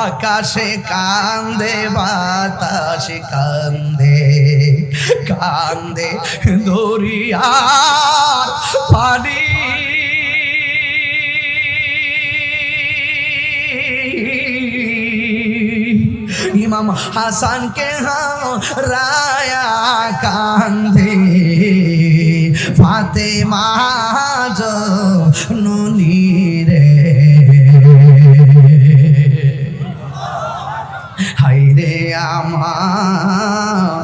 আকাশে কান্দে বাতাসে কান্দে কান্দে দরিয়ার পানি ইমাম হাসানকে হারায়া কান্দে ফাতেমা জননী রে হায়রে আমার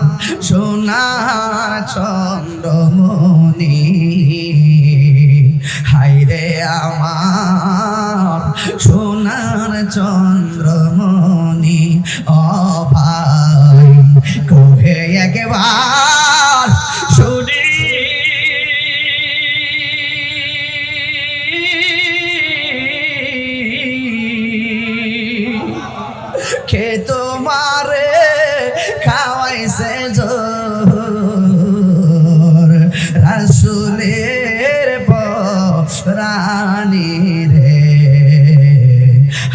সোনার চন্দ্রমণি হায়রে আমার সোনার চন্দ্রমণি ও ভাই কোহে একবার শুনি কে তোমারে খাওয়াইছে জোর রাসূলের পরানি রে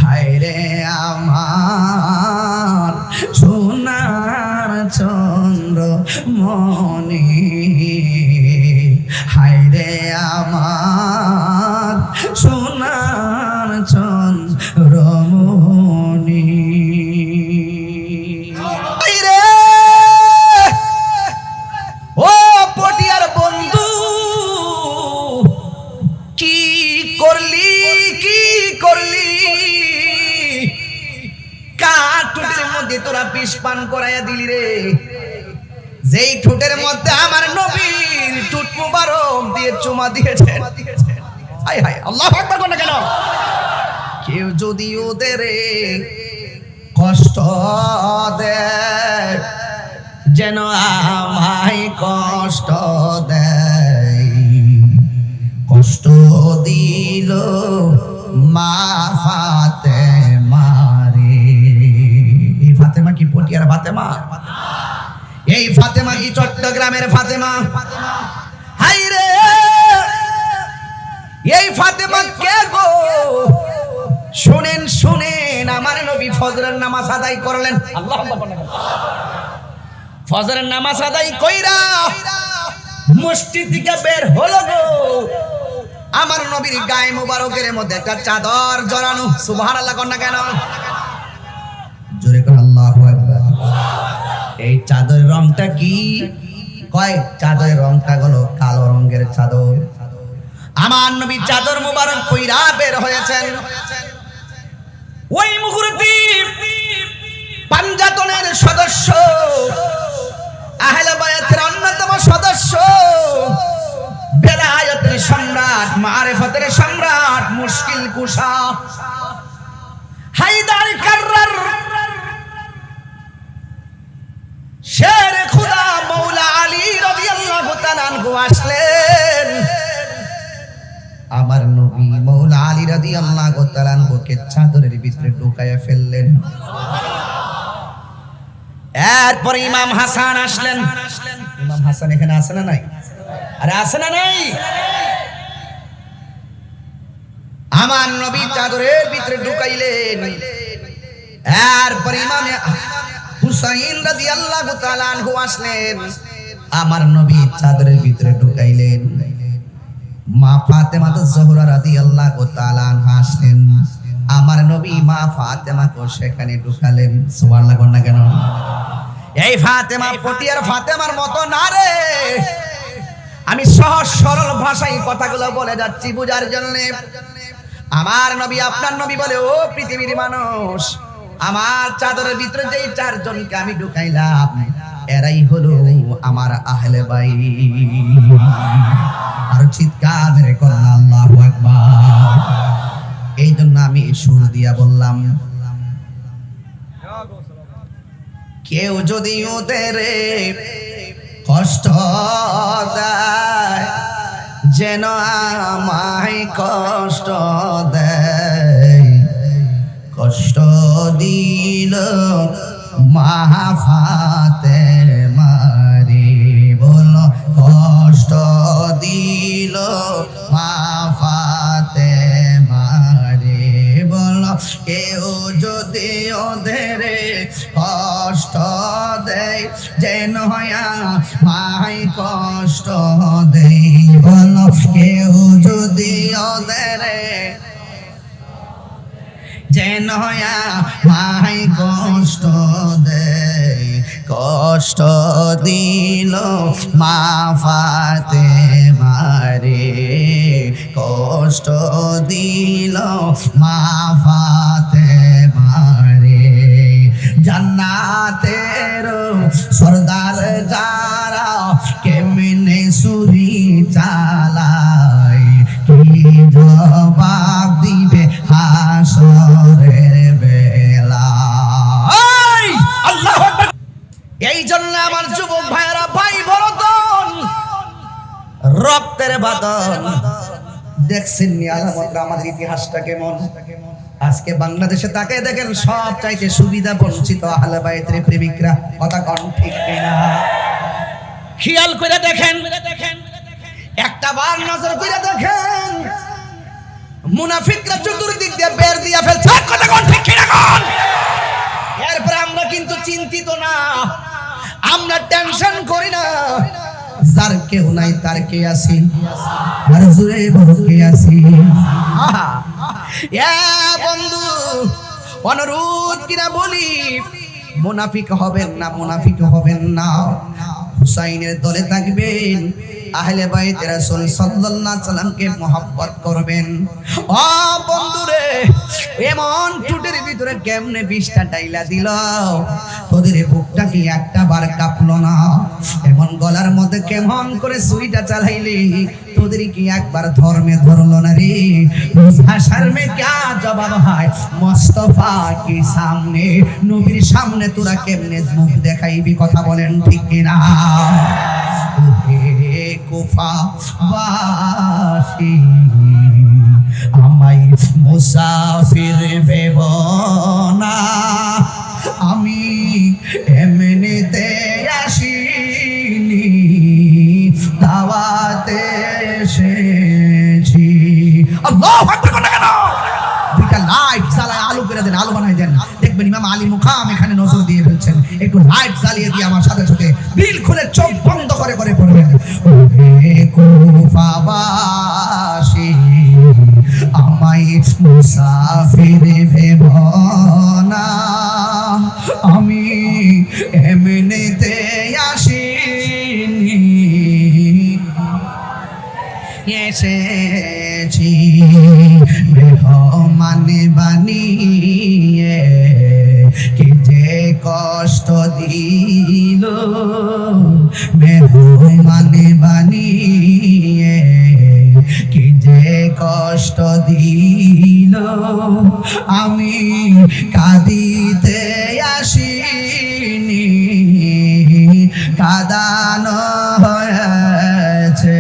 হায়রে আমার সোনার চন্দ্রমণি হায়রে আমার সোনার চন্দ্রমণি ও পটিয়ার বন্ধু কি করলি কার ঠোঁটের মধ্যে তোরা বিষ পান করাইয়া দিলি রে যেই ঠোঁটের মধ্যে আমার নবীর ঠোঁট মুবারক দিয়ে চুমা দিয়েছেন হায় হায় আল্লাহু আকবার কোন কেন কেউ যদি ওদের কষ্ট দেয় যেন আমায় কষ্ট দেয় কষ্ট দিল মা ফাতেমা রে এই ফাতেমা কি পটিয়ার ফাতেমা এই ফাতেমা কি চট্টগ্রামের ফাতেমা হায় রে এই ফাতেমা কে গো শুনেন আমার নবী ফজরের নামাজ আদায় করলেন আল্লাহু আকবার ফজরের নামাজ আদায় কইরা মসজিদ থেকে বের হলো গো আমার নবীর গায়ে মোবারকের মধ্যে একটা চাদর জড়ানো সুবহানাল্লাহ কোন না কেন জোরে কোন আল্লাহু আকবার এই চাদরের রংটা কি কয় চাদরের রংটা হলো কালো রঙের চাদর আমার নবী চাদর মোবারক কইরা বের হয়েছেন ওই মুহূর্তে পাঞ্জাতনের সদস্য আহলে বায়াতের অন্যতম সদস্য বেলায়েতের সম্রাট মারিফতের সম্রাট মুশকিল কুশা হায়দার কাররার শের খুদা মাওলা আলী রাদিয়াল্লাহু তাআলা আনহু আসলেন আমার নবী মাওলা আলী রাদিয়াল্লাহু তাআলা আনহুকে চাদরের ভিতরে ঢুকায়া ফেললেন এরপর ইমাম হাসান আসলেন ইমাম হাসান এখানে আছে না নাই আরে আছে না নাই আমার নবী চাদরের ভিতরে ঢুকাইলেন এরপর ইমাম হুসাইন রাদিয়াল্লাহু তাআলা আনহু আসলেন আমার নবী চাদরের ভিতরে ঢুকাইলেন মা ফাতেমা জোহরা রাদিয়াল্লাহু তাআলা আনহা আসলেন আমার নবী মা ফাতেমাকে সেখানে ঢুকালেন সুবহানাল্লাহ কোন না কেন এই ফাতেমা পটিয়ার ফাতেমার মতো না রে আমি সহজ সরল ভাষায় কথাগুলো বলে যাচ্ছি বুঝার জন্য আমার নবী আপনার নবী বলে ও পৃথিবীর মানুষ আমার চাদরের ভিতরে যেই চারজনকে আমি ঢুকাইলাম এরাই হলো আমার আহলে বাইত আর চিৎকার মেরে কোন আল্লাহু আকবার এই জন্য আমি সুর দিয়া বললাম কেউ যদি ওদের কষ্ট দেয় যেন আমায় কষ্ট দেয় কষ্ট দিল মা ফাতেমা রে বলো কষ্ট দিল মা ফাতেমা রে বলো কেউ যদি ওদের কষ্ট দেয় যেন মাই কষ্ট দেয় বলো কেউ যদি ওদের যেন মাই কষ্ট দেয় কষ্ট দিল মা ফাতেমারে কষ্ট দিল মা ফাতেমারে জান্নাতের সরদার যারা কেমনে সুরি চালায় কি জবাব দিবে হাসরের বেলা আল্লাহু আকবার। এই জন্য আমার যুবক ভাইরা ভাই বড়তন রক্তের বাদন দেখছেন নি আলামত আমাদের ইতিহাসটা কেমন। আজকে বাংলাদেশে তাকে দেখেন সব চাইতে সুবিধা বঞ্চিত আহলে বাইতের প্রেমিকরা কথা কোন ঠিক কিনা খেয়াল করে দেখেন একটা বার নজর করে দেখেন মুনাফিকরা চতুর্দিক দিয়ে বের দিয়া ফেলছে কথা কোন ঠিক কিনা কোন। এরপর আমরা কিন্তু চিন্তিত না আমরা টেনশন করি না যার কেউ নাই তার কে আছি আর জুড়ে কে আছি। বন্ধু অনুরোধ কিনা বলি মুনাফিক হবেন না মুনাফিক হবেন না হুসাইনের দলে থাকবেন আহলে বাইত রাসূল সাল্লাল্লাহু আলাইহি সাল্লামকে মহব্বত করবেন। ও বন্ধুরে এমন টুটের ভিতরে কেমনে বিষটা ডাইলা দিল তোদের বুকটা কি একটা বার কাঁপলো না এমন গলার মধ্যে কেমন করে সুইটা চালাইলি তোদের কি একবার ধর্মে ধরলো না রে ভাষার মে क्या জবাব হয় মুস্তাফা কি সামনে নবীর সামনে তোরা কেমনে মুখ দেখাইবি কথা বলেন ঠিক কিনা। কুফাবাসী আমায় মুসাফির ভেব না আমি এমনিতে আসিনি দাওয়াতে এসেছি। আল্লাহু আকবার কোন কেন দুইটা লাইট জ্বালায় আলো করে দেন আলো বানাই দেন দেখবেন ইমাম আলী মুকাম এখানে নজর দিয়ে ফেলছেন একটু লাইট জ্বালিয়ে দিয়ে আমার সাথে সাথে বিল খুলে চোখ বন্ধ করে করে পড়বেন। ওহে কুফাবাসী আমায় মুসাফির ভেব না আমি এমনিতে আসিনি এসেছি মেহমান বানিয়ে কি যে কষ্ট দিল মেহমান বানিয়ে কি যে কষ্ট দিল আমি কাঁদিতে আসিনি কাঁদানো হয়েছে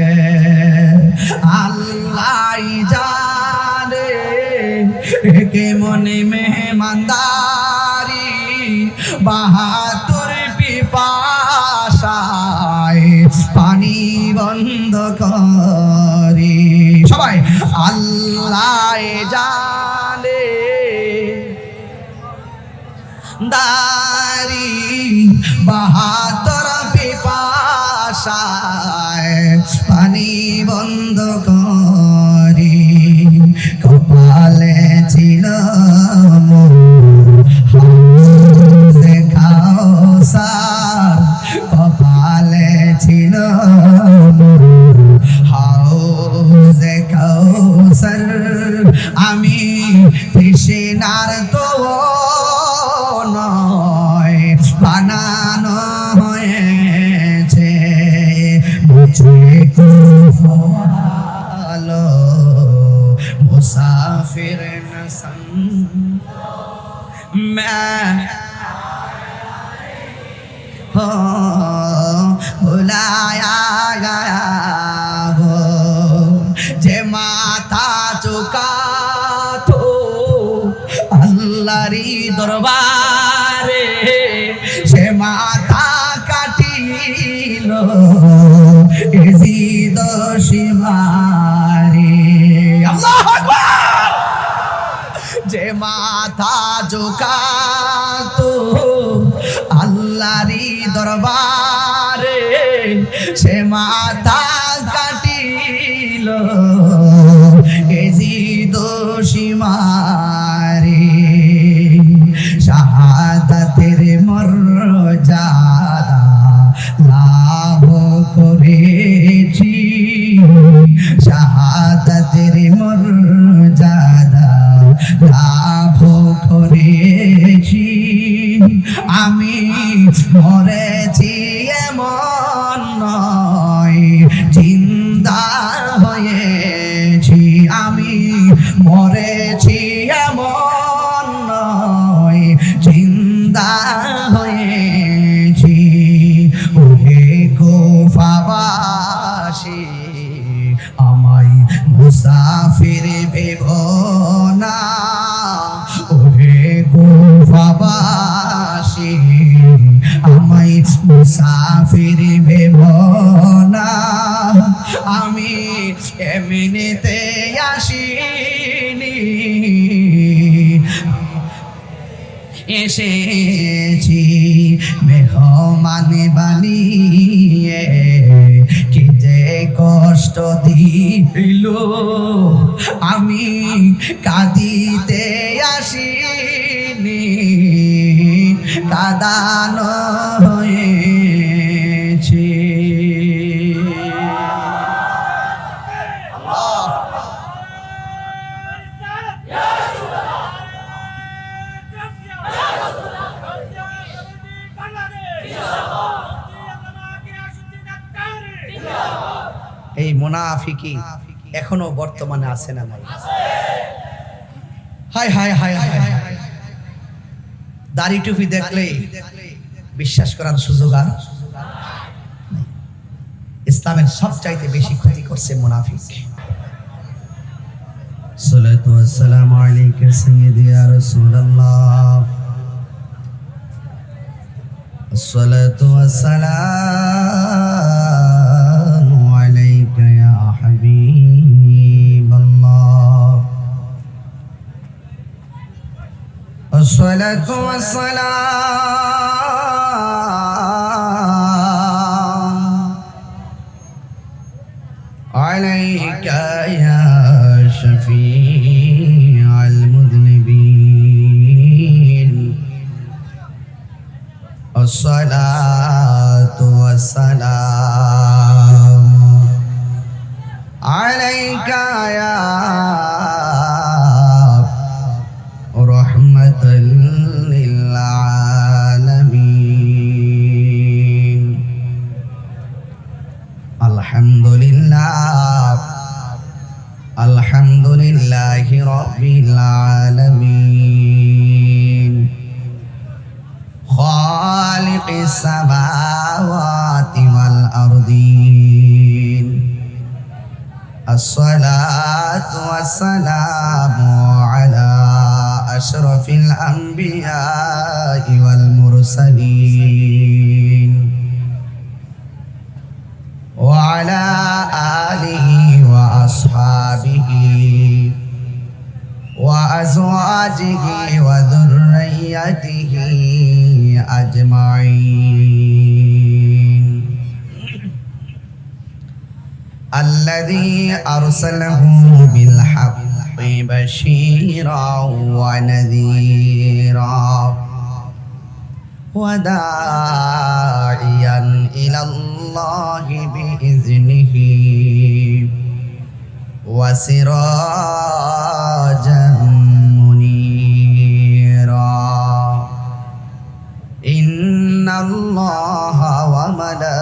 আল্লাহ জানে কে মনে মেহমানদারি বাহাতুর পিপাসায় পানি বন্ধ করি সবাই আল্লাহ জানে দারি বাহাতুর পিপাসায় পানি বন্ধ করি কপালে ছিল কপালে ছিল হাউজে কাউসার আমি তৃষ্ণার তো নয় বানানো হয়েছে মুঝে কুফালো মুসাফির নসন मैं हो बुलाया गया हो जे माता चुका तो अल्लाहरी दरबारे से माता काटिलो इजिद शिवारे अल्लाहु আকবার যে মাতা আজকাতো আল্লাহরি দরবারে সে মাথা কাটিল এজিদ সীমারে শাহাদাতের মর্যাদা লাভ করেছি শাহাদাতের মর্যাদা লাভ করেছি আমি মরেছি এমন নয় জিন্দা হয়েছি আমি মরেছি এমন নয় জিন্দা হয়েছি ওহে কুফাবাসী আমায় মুসাফির ভেবো না ওহে কুফাবাসী আমায় মুসাফির ভেবো না আমি এমনিতে আসিনি এসেছি মেহমান বানিয়ে কি যে কষ্ট দিল আমি কাঁদিতে আসিনি কাঁদানো হয়েছে এই মুনাফিকি এখনো বর্তমানে আছে না নাই হায় হায় হায় হায় দাড়ি টুপি দেখলে বিশ্বাস করার সুযোগ আর ইসলামের সবচাইতে বেশি ক্ষতি করছে মুনাফিক সালাতু ওয়াসসালামু আলাইকা সাইয়্যিদি ইয়া রাসূলুল্লাহ সালাতু ওয়াসসালামু আলাইকা ইয়া হাবিবাল্লাহ الصلاة والسلام عليك يا شفيع المذنبين الصلاة والسلام عليك يا رحمة للعالمين الحمد لله الحمد لله رب العالمين خالق السماوات والأرضين الصلاة والسلام على أشرف الأنبياء والمرسلين وعلى آله وأصحابه وأزواجه وذريته أجمعين الذي أرسله بالحق بشيرا ونذيرا وداعيا إلى الله بإذنه وسراجا منيرا إن الله وملائكته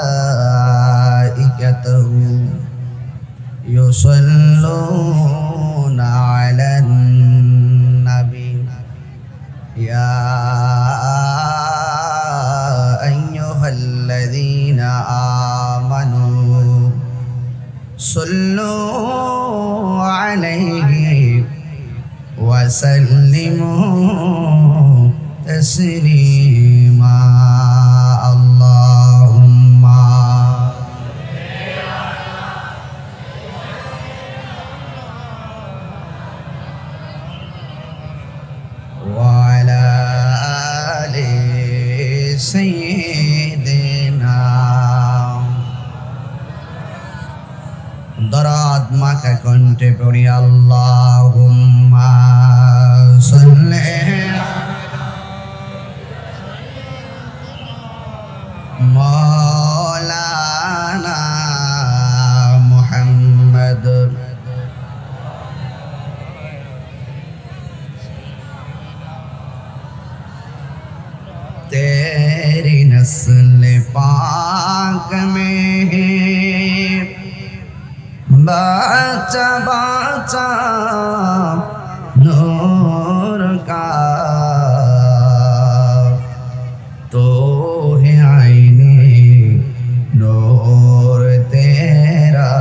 يصلون على النبي يا أيها الذين آمنوا صلوا عليه وسلموا تسليما اللهم وعلى سيدنا দরদ মাখা কণ্ঠে পড়ি আল্লাহুম্মা সাল্লি মাওলানা মুহাম্মদ तेरी नस्ल पाक में बच्चा बच्चा नूर का तो है आईने नूर तेरा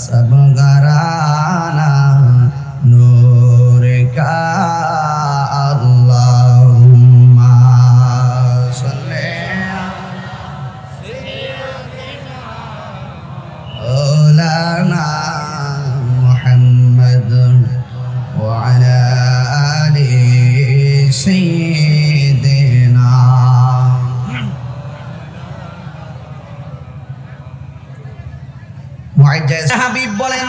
सब घराना नूर का अल्लाहुम्मा सल्ली मौलाना मुहम्मद व अला आलि सय्यिदिना মুআজ্জাজ হাবিব বলেন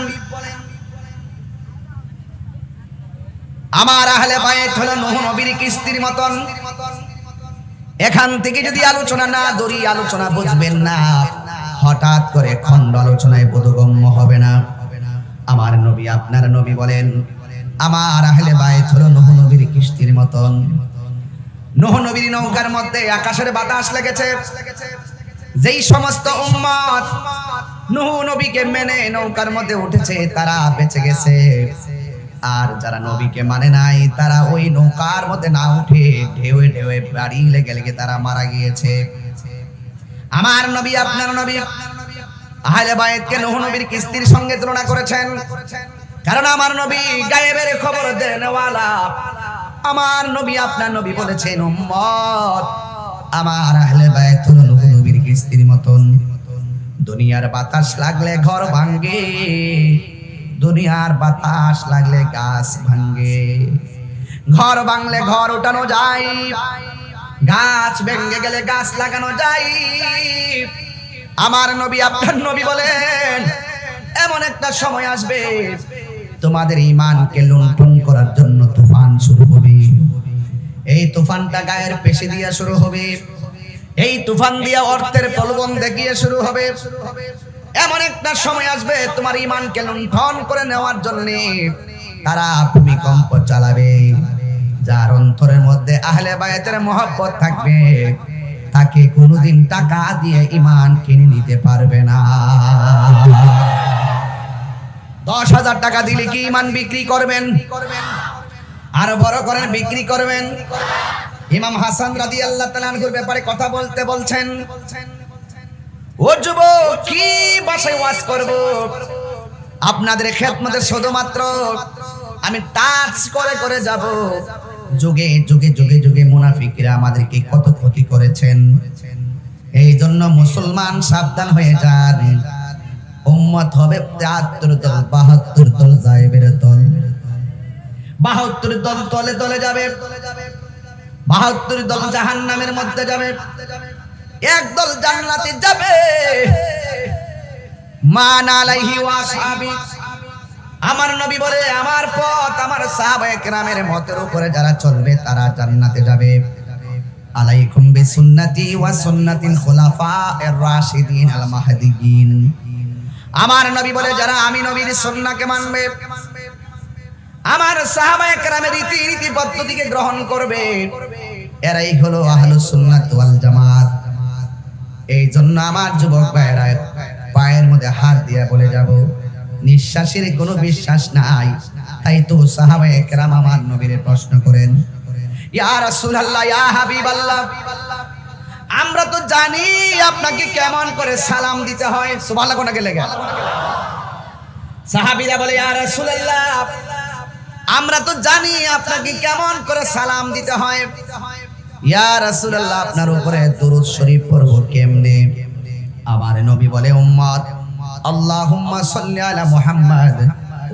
আমার আহলে বাইত হলো নূহ নবীর কিস্তির মতন এখান থেকে যদি আলোচনা না ধরি আলোচনা বুঝবেন না হঠাৎ করে খণ্ড আলোচনায় বোধগম্য হবে না আমার নবী আপনার নবী বলেন আমার আহলে বাইত হলো নূহ নবীর কিস্তির মতন নূহ নবীর নৌকার মধ্যে আকাশের বাতাস লেগেছে যেই সমস্ত উম্মত নূহ নবীকে মেনে নৌকার মধ্যে উঠেছে তারা বেঁচে গেছে আর যারা নবীকে মানে নাই তারা ওই নৌকার মধ্যে না উঠে ঢেউে ঢেউে বাড়ি লেগে লেগে তারা মারা গিয়েছে আমার নবী আপনার নবী আহলে বাইতকে নূহ নবীর কিস্তির সঙ্গে তুলনা করেছেন কারণ আমার নবী গায়েবের খবর দেনওয়ালা আমার নবী আপনার নবী বলেছেন উম্মত আমার আহলে বাইত হলো নূহ নবীর কিস্তির মতন দুনিয়ার বাতাস লাগলে ঘর ভাঙে দুনিয়ার বাতাস লাগলে গাছ ভাঙে ঘর ভাঙলে ঘর উঠানো যায় গাছ ভেঙে গেলে গাছ লাগানো যায় আমার নবী আপনার নবী বলেন এমন একটা সময় আসবে তোমাদের ঈমানকে লুণ্ঠন করার জন্য তুফান শুরু হবে এই তুফানটা গায়ের পেশি দিয়ে শুরু হবে এই তুফান দিয়ে অর্থের প্রলোভন দেখিয়ে শুরু হবে এমন একটা সময় আসবে তোমার ঈমানকে লুণ্ঠন করে নেওয়ার জন্য তারা ভূমিকম্প চালাবে যার অন্তরের মধ্যে আহলে বাইতের মহব্বত থাকবে তাকে কোনোদিন টাকা দিয়ে ঈমান কিনে নিতে পারবে না 10,000 টাকা দিলে কি ঈমান বিক্রি করবেন আর বড় করেন বিক্রি করবেন ইমাম হাসান রাদিয়াল্লাহু তাআলা আনহুর ব্যাপারে কথা বলতে বলছেন ও যুবক কি ভাষায় ওয়াজ করব আপনাদের খেদমতে শুধুমাত্র আমি টাচ করে করে যাব যুগে যুগে যুগে যুগে মুনাফিকরা আমাদেরকে কত ক্ষতি করেছেন এই জন্য মুসলমান সাবধান হয়ে যান উম্মত হবে 73 দল 72 দল যায়েবের দল 72 দল তলে তলে যাবে 72 দল জাহান্নামের মধ্যে যাবে এক দল জান্নাতে যাবে মান আলাইহি ওয়া আসহাবি আমার নবী বলে আমার পথ আমার সাহাবায়ে কেরামের মতের উপরে যারা চলবে তারা জান্নাতে যাবে আলাইকুম বিসুন্নতি ওয়া সুন্নাতিল খুলাফায়ে রাশিদিন আল মাহদিয়িন আমার নবী বলে যারা আমি নবীর সুন্নাহকে মানবে আমার সাহাবায়ে কেরামের রীতি পদ্ধতিকে গ্রহণ করবে এরাই হলো আহলুস সুন্নাত ওয়াল জামাত এই জন্য আমার যুবক ভাইরা পায়ের মধ্যে হাত দিয়ে বলে যাব নিঃশ্বাসের কোনো বিশ্বাস নাই তাই তো সাহাবায়ে কেরাম আমার নবীর প্রশ্ন করেন ইয়া রাসূলুল্লাহ ইয়া হাবিবাল্লাহ আমরা তো জানি আপনাকে কেমন করে সালাম দিতে হয় সুবহানাল্লাহ কোনাকে লেগে সাহাবীরা বলে ইয়া রাসূলুল্লাহ আমরা তো জানি আপনাকে কেমন করে সালাম দিতে হয় ইয়া রাসূলুল্লাহ আপনার উপরে দরুদ শরীফ পড়ব কেমনে আমার নবী বলে উম্মত আল্লাহুম্মা সাল্লি আলা মুহাম্মাদ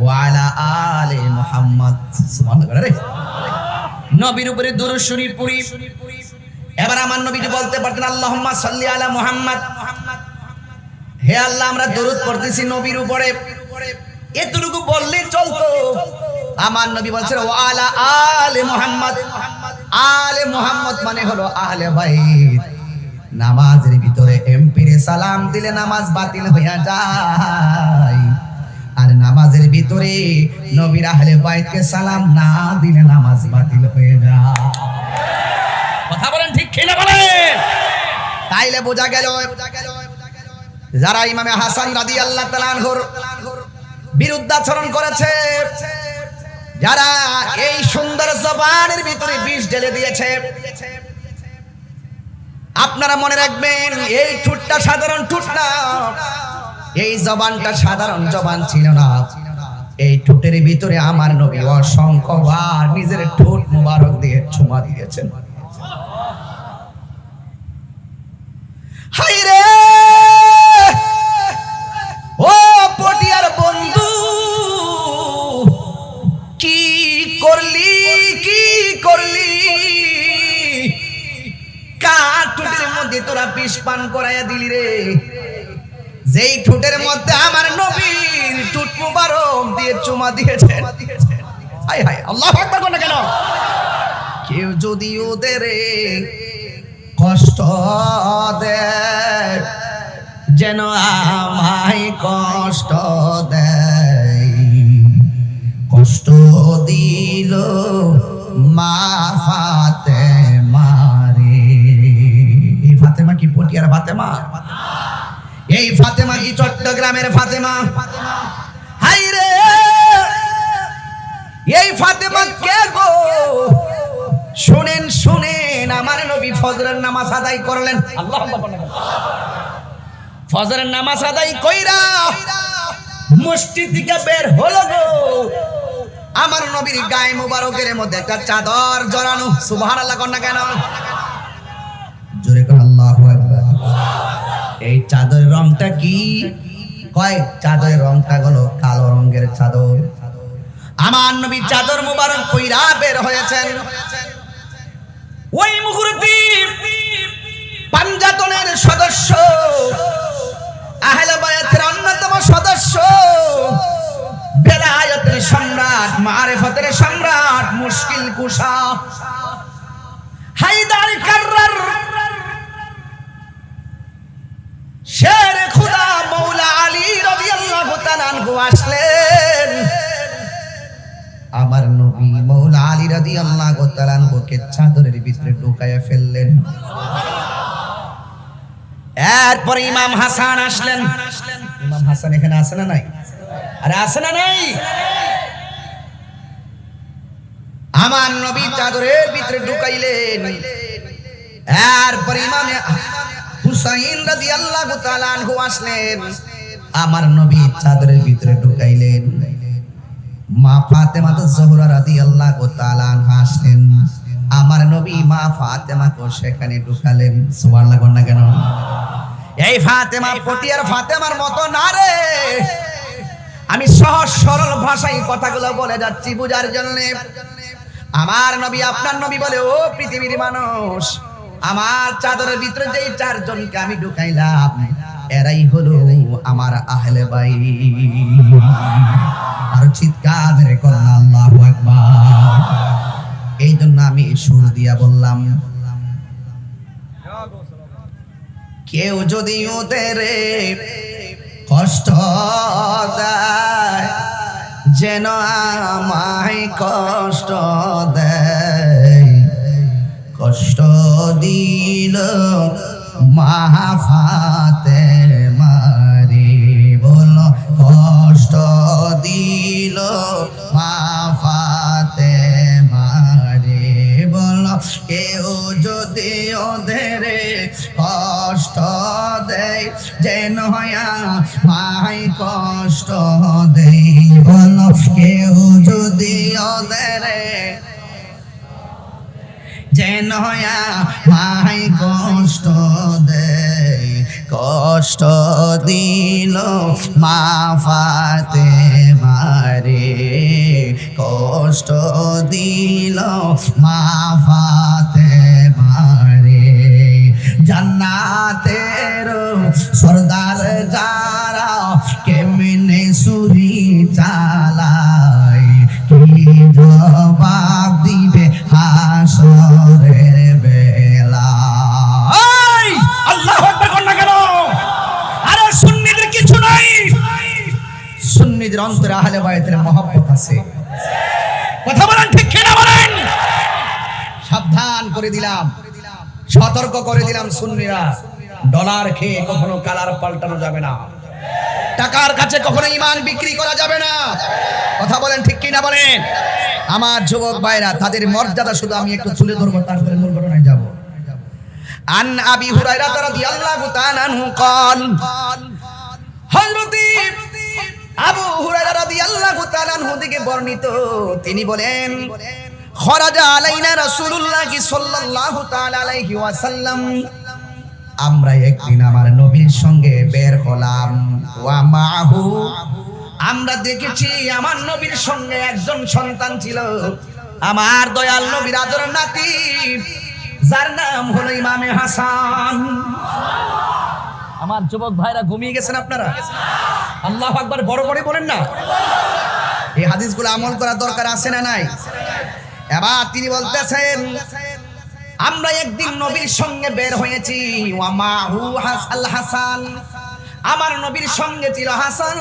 ওয়া আলা আলি মুহাম্মাদ সুবহানাল্লাহ রে নবীর উপরে দরুদ শরীফ পড়ি এবার আমার নবীজি বলতে পারতেন আল্লাহুম্মা সাল্লি আলা মুহাম্মদ, হে আল্লাহ আমরা দরুদ পড়তেছি নবীর উপরে, এতটুকু বললেই চলতো। আমার নবী বলছেন ওয়া আলা আলে মুহাম্মদ, আলে মুহাম্মদ মানে হলো আহলে বাইত। নামাজের ভিতরে এমপিরে সালাম দিলে নামাজ বাতিল হয়ে যায়, আর নামাজের ভিতরে নবীর আহলে বাইতকে সালাম না দিলে নামাজ বাতিল হয়ে যায়। কথা বলেন ঠিক কিনা বলেন? তাইলে বোঝা গেল যারা ইমামে হাসান রাদিয়াল্লাহু তাআলা আনহুর বিরুদ্ধাচরণ করেছে, যারা এই সুন্দর জবানের ভিতরে বিষ ঢেলে দিয়েছে, আপনারা মনে রাখবেন এই ঠোঁটটা সাধারণ ঠোঁট না, এই জবানটা সাধারণ জবান ছিল না। এই ঠোঁটের ভিতরে আমার নবী অসংখ্যবার নিজের ঠোঁট মোবারক দিয়ে চুমা দিয়েছেন। হায় রে ও পটিয়ার বন্ধু, কি করলি কি করলি, কার ঠোঁটের মধ্যে তোরা বিষ পান করাইয়া দিলি রে? যেই ঠোঁটের মধ্যে আমার নবীর ঠোঁট মুবারক দিয়ে চুমা দিয়েছেন। হায় হায়, আল্লাহু আকবার কোন কেন? কেউ যদি ওদের কষ্ট দেয়, যেন আমায় কষ্ট দেয়, কষ্ট দিল মা ফাতেমা রে। এই ফাতেমা কি পটিয়ার ফাতেমা? এই ফাতেমা কি চট্টগ্রামের ফাতেমা? হাই রে এই ফাতেমা কে গো? শুনেন শুনেন, আমার নবী ফজরের নামাজ আদায় করলেন। আল্লাহু আকবার। ফজরের নামাজ আদায় কইরা মসজিদ থেকে বের হলো গো, আমার নবীর গায়ে মোবারকের মধ্যে একটা চাদর জড়ানো। সুবহানাল্লাহ কোন না কেন? জোরে কোন আল্লাহু আকবার। এই চাদরের রংটা কি? কয় চাদরের রংটা হলো কালো রঙের চাদর। আমার নবী চাদর মোবারক কইরা বের হয়েছেন। ওই মুহূর্তে পাঞ্জাতনের সদস্য, আহলে বায়াতের অন্যতম সদস্য, বেলায়েতের সম্রাট, মারিফতের সম্রাট, মুশকিল কুশা হায়দার কাররার শের খুদা মৌলা আলী রাদিয়াল্লাহু তাআলা আনহু আসলেন। আমার নবী মৌলা আলী রাদিয়াল্লাহু তাআলা আনহুকে চাদরের ভিতরে ঢুকায়া ফেললেন। এরপর ইমাম হাসান আসলেন। ইমাম হাসান এখানে আছে না নাই? আরে আছে না নাই? আমার নবী চাদরের ভিতরে ঢুকাইলেন। এরপর ইমাম হুসাইন রাদিয়াল্লাহু তাআলা আনহু আসলেন। আমার নবী চাদরের ভিতরে ঢুকাইলেন। মা ফাতেমা জোহরা রাদিয়াল্লাহু তাআলা আনহা আসলেন। আমার নবী মা ফাতেমাকে সেখানে ঢুকালেন। সুবহানাল্লাহ কোন না কেন? এই ফাতেমা পটিয়ার ফাতেমার মতো না রে। আমি সহজ সরল ভাষায় কথাগুলো বলে যাচ্ছি বুঝার জন্য। আমার নবী আপনার নবী বলে, ও পৃথিবীর মানুষ, আমার চাদরের ভিতরে যেই চারজনকে আমি ঢুকাইলাম, এরাই হলো আমার আহলে বাইত। আর চিৎকার মেরে বলেন আল্লাহু আকবার। এই জন্য আমি সুর দিয়া বললাম, কেউ যদি ওদের কষ্ট দেয়, যেন আমায় কষ্ট দেয়, কষ্ট দিল মা ফাতেমা রে। বলো কষ্ট দিল মা ফাতেমা রে। বলো কেউ যদি ওদের কষ্ট দেয়, যেন আমায় কষ্ট দেয়। বলো কেউ যদি ওদের যেন আমায় কষ্ট দেয়, কষ্ট দিল মা ফাতেমা রে, কষ্ট দিল মা ফাতেমা রে। অন্তরে আহলে বায়তের মহব্বত আছে। কথা বলেন ঠিক কিনা বলেন? সাবধান করে দিলাম, সতর্ক করে দিলাম সুন্নিরা, ডলার খেয়ে কখনো কালার পাল্টানো যাবে না, টাকার কাছে কখনো ঈমান বিক্রি করা যাবে না। কথা বলেন ঠিক কিনা বলেন? আমার যুবক ভাইরা, তাদের মর্যাদা শুধু আমি একটু তুলে ধরবো, তারপরে মূল ঘটনায় যাব। আন আবি হুরায়রা রাদিয়াল্লাহু তাআলা আনহু قال হযরত আবু হুরায়রা রাদিয়াল্লাহু তাআলা আনহু থেকে বর্ণিত, তিনি বলেন খরাজা আলাইনা রাসূলুল্লাহ সাল্লাল্লাহু তাআলা আলাইহি ওয়াসাল্লাম, আমরা একদিন আমার নবীর সঙ্গে বের হলাম। ওয়া মাহু, আমরা দেখেছি আমার নবীর সঙ্গে একজন সন্তান ছিল, আমার দয়াল নবীর আদরের নাতি, যার নাম হলো ইমামে হাসান। আমার যুবক ভাইরা ঘুমিয়ে গেছেন আপনারা? আল্লাহু আকবার বড় করে বলেন না। এই হাদিসগুলো আমল করার দরকার আছে না নাই? এবার তিনি বলতেছেন, আমরা একদিন নবীর সঙ্গে বের হয়েছি। ওয়া মাহু আল হাসান, আমার নবীর সঙ্গে ছিল হাসান,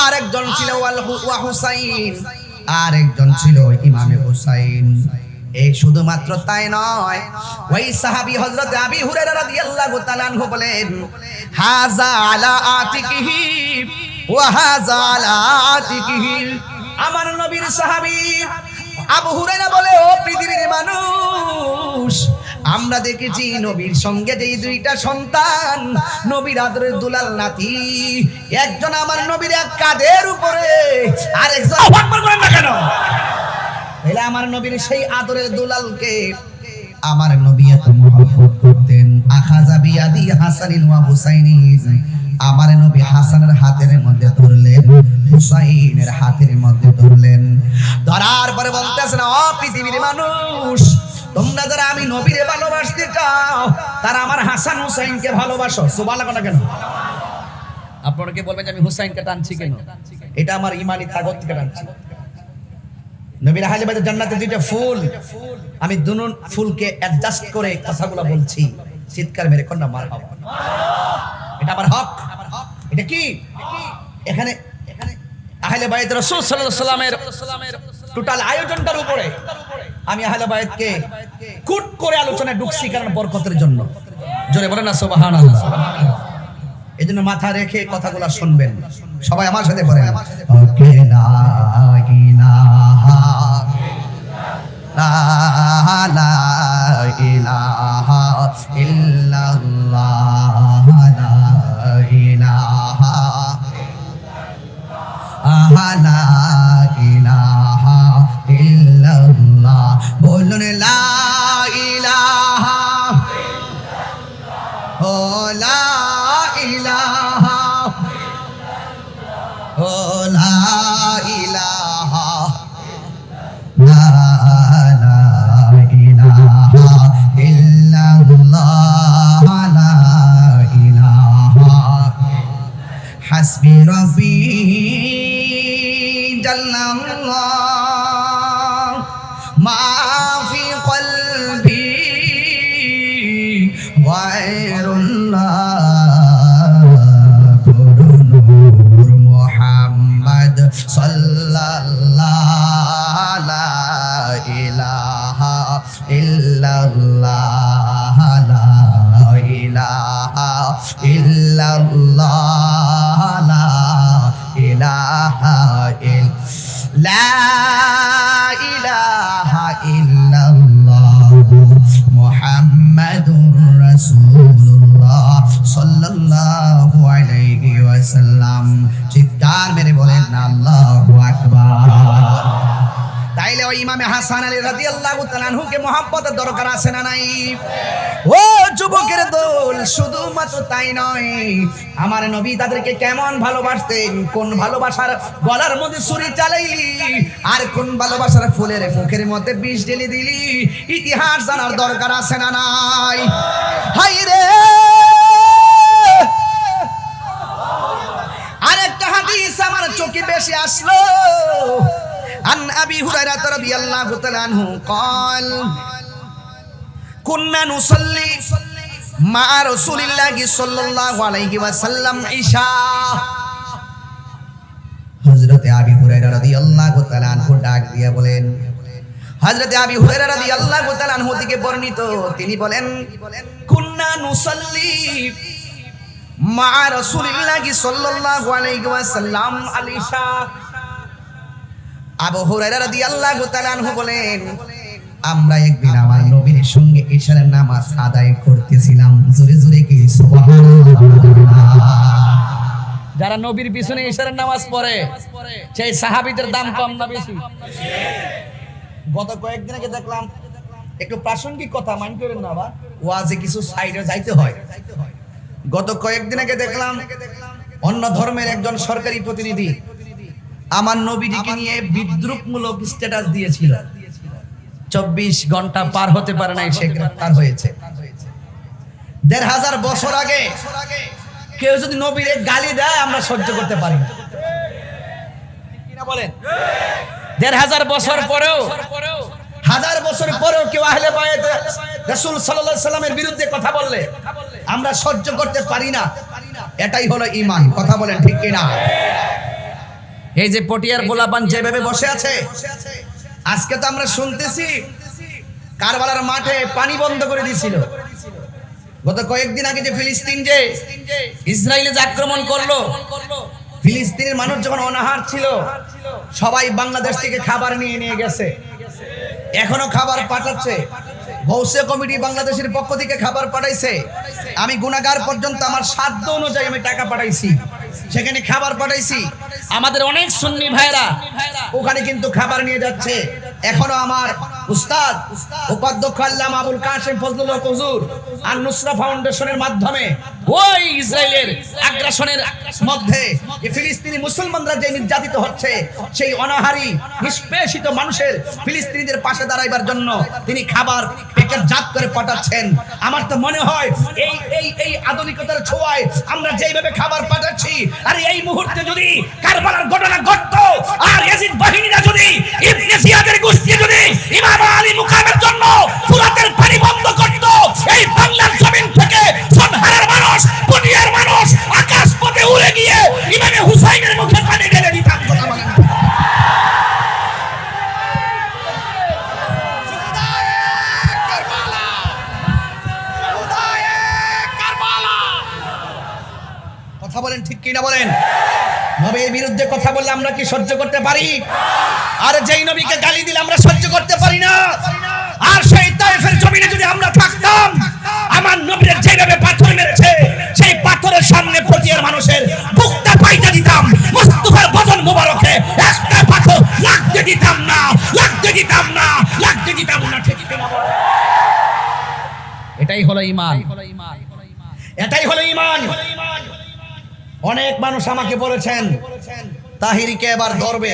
আর একজন ছিল ওয়া হুসাইন, আর একজন ছিল ইমামে হুসাইন। এই শুধুমাত্র তাই নয়, ওই সাহাবী হযরত আবী হুরায়রা রাদিয়াল্লাহু তাআলা আনহু বলেন, হাযা আলা আতিকিহি ওয়া হাযা আলা আতিকিহি, আমার নবীর সাহাবী আবু হুরায়রা বলে, ও পৃথিবীর মানুষ, আমরা দেখেছি নবীর সঙ্গে যেই দুইটা সন্তান, নবীর আদরের দুলাল নাতি, একজন আমার নবীর এক কাঁধের উপরে, আর একজন আকবার বলেন না কেন? তাহলে আমার নবীর সেই আদরের দুলালকে আমার নবী এত মহব্বত করতেন। আখাযা বিয়াদি হাসানিন ওয়া হুসাইনিন, আমার নবী হাসানের হাতের মধ্যে ধরলেন, হুসাইনের হাতের মধ্যে ধরলেন। ধরার পরে বলতেছেন, ও পৃথিবীর মানুষ, তোমরা যারা আমি নবীরে ভালোবাসতে চাও, তারা আমার হাসান হুসাইনকে ভালোবাসো। সুবহানাল্লাহ না কেন? আপনারা কি বলবেন যে আমি হুসাইনকে টানছি কেন? এটা আমার ঈমানি তাকত থেকে টানছি। নবীর আহলে বাইতের জান্নাতে দুইটা ফুল, আমি দুনো ফুলকে অ্যাডজাস্ট করে কথাগুলো বলছি, চিৎকার মেরে কোনটা মারহাবা। এটা আমার হক। এটা কি? এখানে আহলে বাইত রাসূল সাল্লাল্লাহু আলাইহি ওয়াসাল্লামের টোটাল আয়োজনটার উপরে আমি আহলে বাইতকে কুট করে আলোচনায় ঢুকছি, কারণ বরকতের জন্য। জোরে বলেন না সুবহানাল্লাহ। এজন্য মাথা রেখে কথাগুলো শুনবেন। সবাই আমার সাথে বলেন, ওকে লা ইলাহা লা ইলাহা ইল্লাল্লাহ, লা ইলাহা লা ইলাহা ইল্লাল্লাহ। বলুন লা ইলাহা, ও লা ইলাহা, ও লা ইলাহা, লা ইলাহা ইল্লাল্লাহ, লা ইলাহা। হাসবি রাব্বি জাল্লাল্লাহ মা ফি কলবি গায়রুল্লাহ, নূর মুহাম্মদ সাল্লাল্লাহু লা ইলাহা ইল্লাল্লাহ, লা ইলাহা ইল্লাল্লাহ, লা ইলাহা লা ইলাহা ইল্লাল্লাহ মুহাম্মাদুর রাসূলুল্লাহ সাল্লাল্লাহু আলাইহি ওয়াসাল্লাম। চিৎকার মেরে বলেন আল্লাহু আকবার। তাইলে ওই ইমামে হাসান আলী রাদিয়াল্লাহু তাআলা আনহুকে মহব্বতের দরকার আছে না নাই? ও যুবকের দল, শুধুমাত্র তাই নয়, আমার নবী তাদেরকে কেমন ভালোবাসতেন, কোন ভালোবাসার গলার মধ্যে ছুরি চালাইলি, আর কোন ভালোবাসার ফুলের মুখের মধ্যে বিষ ঢেলে দিলি, ইতিহাস জানার দরকার আছে না নাই? হাই রে, আরেকটা হাদিস আমার চোখে বেশি আসলো। আন আবি হুরায়রা রাদিয়াল্লাহু তাআলা আনহু قال কুন্না নুসাল্লি মা রাসূলিল্লাহি সাল্লাল্লাহু আলাইহি ওয়াসাল্লাম ইশা। হযরতে আবু হুরায়রা রাদিয়াল্লাহু তাআলা আনহু ডাক দিয়ে বলেন, হযরতে আবু হুরায়রা রাদিয়াল্লাহু তাআলা আনহু থেকে বর্ণিত, তিনি বলেন, কুন্না নুসাল্লি মা রাসূলিল্লাহি সাল্লাল্লাহু আলাইহি ওয়াসাল্লাম আল ইশা। আবু হুরায়রা রাদিয়াল্লাহু তাআলা আনহু বলেন, আমরা একদিন আমার নবীর সঙ্গে ইশার নামাজ আদায় করতেছিলাম। জোরে জোরে কি সুবহানাল্লাহ। যারা নবীর পিছনে ইশার নামাজ পড়ে সেই সাহাবীদের দাম কম না বেশি? গত কয়েকদিন আগে দেখলাম, একটু প্রাসঙ্গিক কথা মাইন্ড করেন না, বা ওয়াজে কিছু সাইডে যাইতে হয়। গত কয়েকদিন আগে দেখলাম অন্য ধর্মের একজন সরকারি প্রতিনিধি আমার নবীজিকে নিয়ে বিদ্রুপমূলক স্ট্যাটাস দিয়েছিল। 24 ঘন্টা পার হতে পারে নাই, সে গ্রেফতার হয়েছে। 1500 বছর আগে কেউ যদি নবীরে গালি দেয় আমরা সহ্য করতে পারি না, ঠিক না বলেন? 1500 বছর পরেও, 1000 বছর পরেও কেউ আহলে বায়াত রাসূল সাল্লাল্লাহু আলাইহি সাল্লামের বিরুদ্ধে কথা বললে আমরা সহ্য করতে পারি না। এটাই হলো ঈমান। কথা বলেন ঠিক কি না? এই যে পটিয়ার গোলাপান যেভাবে বসে আছে, আজকে তো আমরা শুনতেছি কারবালার মাঠে পানি বন্ধ করে দিয়েছিল। গত কয়েকদিন আগে যে ফিলিস্তিন যে ইসরায়েলে যে আক্রমণ করলো, ফিলিস্তিনের মানুষ যখন অনাহার ছিল সবাই বাংলাদেশ থেকে খাবার নিয়ে গেছে, এখনো খাবার পাঠাচ্ছে। গৌসে কমিটি বাংলাদেশের পক্ষ থেকে খাবার পাঠাইছে। আমি গুনাহগার পর্যন্ত আমার সাধ্য অনুযায়ী আমি টাকা পাঠাইছি, সেখানে খাবার পাঠাইছি। আমাদের অনেক সুন্নি ভাইরা ওখানে কিন্তু খাবার নিয়ে যাচ্ছে। এখনো আমার উস্তাদ উপাধ্যক্ষ আল্লামা আবুল কাসেম ফজলুল হক হুজুর আর নুসরা ফাউন্ডেশনের মাধ্যমে ওই ইসরায়েলের আগ্রাসনের মধ্যে যে ফিলিস্তিনি মুসলমানরা যে নির্যাতিত হচ্ছে, সেই অনাহারী নিষ্পেষিত মানুষের ফিলিস্তিনিদের পাশে দাঁড়াইবার জন্য তিনি খাবার প্যাকেটজাত করে পাঠাচ্ছেন। আমার তো মনে হয় এই আধুনিকতার ছোঁয়ায় আমরা যেইভাবে খাবার পাঠাচ্ছি, আর এই মুহূর্তে যদি কারবালার ঘটনা ঘটতো আর ইয়াজিদ বাহিনীরা যদি ইবনে জিয়াদের গোষ্ঠী যদি ইমাম আলী মুকামের জন্য ফুরাতের পানি বন্ধ করত, এই বাংলার জমিন থেকে সনহারের মানুষ, পটিয়ার মানুষ আকাশ পথে উড়ে গিয়ে ইমামে হুসাইনের মুখে পানি ঢেলে দিতাম। কথা বলেন। কথা বলেন ঠিক কি না বলেন? নবীর বিরুদ্ধে কথা বললে আমরা কি সহ্য করতে পারি? আর যেই নবীকে গালি দিলে আমরা সহ্য করতে পারি না। আর সেই তায়েফের জমিনে যদি আমরা থাকতাম, আমার নবীর যেভাবে পাথর মেরেছে সেই পাথরের সামনে পটিয়ার মানুষের বুকটা পাইতে দিতাম, মুস্তাফার বদন মোবারকে একটা পাথর লাগতে দিতাম না, লাগতে দিতাম না, লাগতে দিতাম না। ঠিক কি না বলেন? এটাই হলো ঈমান, এটাই হলো ঈমান। অনেক মানুষ আমাকে বলেছেন তাহিরিকে এবার ধরবে।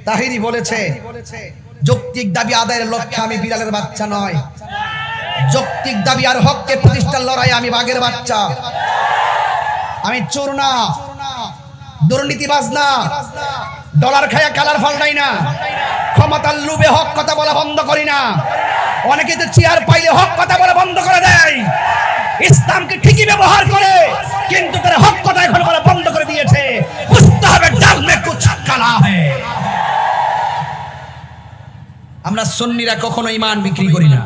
তাহিরি বলেছে যৌক্তিক দাবি আদায়ের লক্ষ্যে আমি বিড়ালের বাচ্চা নয়, যৌক্তিক দাবি আর হককে প্রতিষ্ঠার লড়াই আমি বাঘের বাচ্চা। আমি চোর না, দুর্নীতিবাজ না, ডলার খায়া কালার ফাল্টাই না, ক্ষমতার লোভে হক কথা বলা বন্ধ করি না। অনেকে তো চেয়ার পাইলে হক কথা বলা বন্ধ করে দেয়, ইসলামকে ঠিকই ব্যবহার করে, কিন্তু তারা হক কথা এখন বলা বন্ধ করে দিয়েছে। বুঝতে হবে ডাল মে কুছ কালা है। আমরা সুন্নিরা কখনো ঈমান বিক্রি করি না।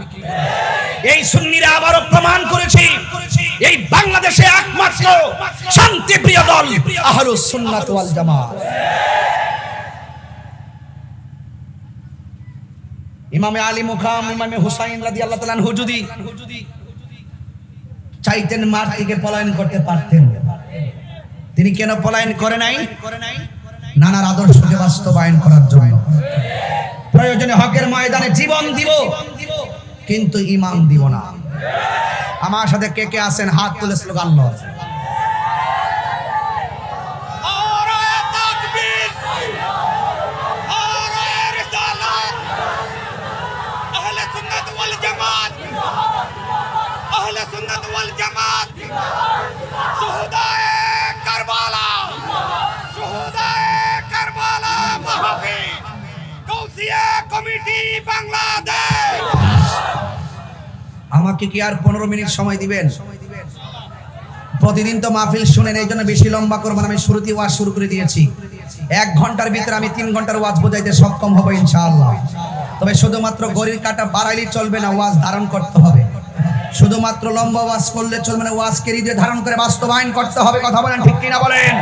এই সুন্নিরা আবারও প্রমাণ করেছে এই বাংলাদেশে একমাত্র শান্তিপ্রিয় দল আহলুস সুন্নাত ওয়াল জামাত। ইমামে আলী মুকাম ইমামে হুসাইন রাদিয়াল্লাহু তাআলা আনহু যদি চাইতেন মার থেকে পলায়ন করতে পারতেন, তিনি কেন পলায়ন করে নাই? নানার আদর্শকে বাস্তবায়ন করার জন্য। প্রয়োজনে হকের ময়দানে জীবন দিব, কিন্তু ঈমান দিব না। আমার সাথে কে কে আছেন হাত তুলে স্লোগান লয়। सुन्नत वल जमात शुहदाए करबाला महफिल गौसिया कमिटी बांग्लादेश। আমাকে কি আর 15 মিনিট সময় দিবেন? প্রতিদিন তো মাহফিল শুনেন, এই জন্য বেশি লম্বা করব না। আমি শুরুতেই ওয়াজ শুরু করে দিয়েছি। 1 ঘন্টার ভিতরে আমি 3 ঘন্টার ওয়াজ বোঝাইতে সক্ষম হব ইনশাআল্লাহ। তবে শুধুমাত্র ঘড়ির কাঁটা বাড়াইলেই চলবে না, ওয়াজ ধারণ করতে হবে। শুধুমাত্র লম্বা ওয়াজ করলে চলবে না, ওয়াজকে হৃদয়ে ধারণ করে বাস্তবায়ন করতে হবে। কথা বলেন ঠিক কিনা বলেন?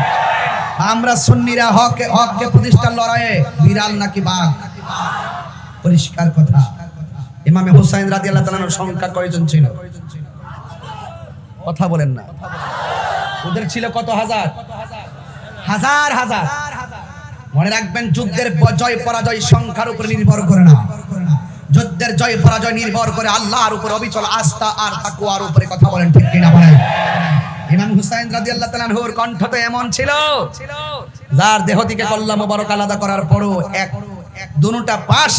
আমরা সুন্নিরা হককে প্রতিষ্ঠার লড়াইয়ে বিড়াল নাকি বাঘ? পরিষ্কার কথা। ইমামে হুসাইন রাদিয়াল্লাহু তাআলার সংখ্যা কয়জন ছিল? কথা বলেন না। ওদের ছিল কত হাজার? হাজার হাজার। মনে রাখবেন, যুদ্ধের জয় পরাজয় সংখ্যার উপর নির্ভর করে না, যুদ্ধের জয় পরাজয় নির্ভর করে আল্লাহর উপর অবিচল আস্থা আর তাকওয়ার উপরে। কথা বলেন ঠিক কিনা বলেন? ইমাম হুসাইন রাদিয়াল্লাহু তাআলা আনহুর কণ্ঠ তো এমন ছিল, যার দেহ থেকে কল্লা মোবারক আলাদা করার পরও দুটা পাশ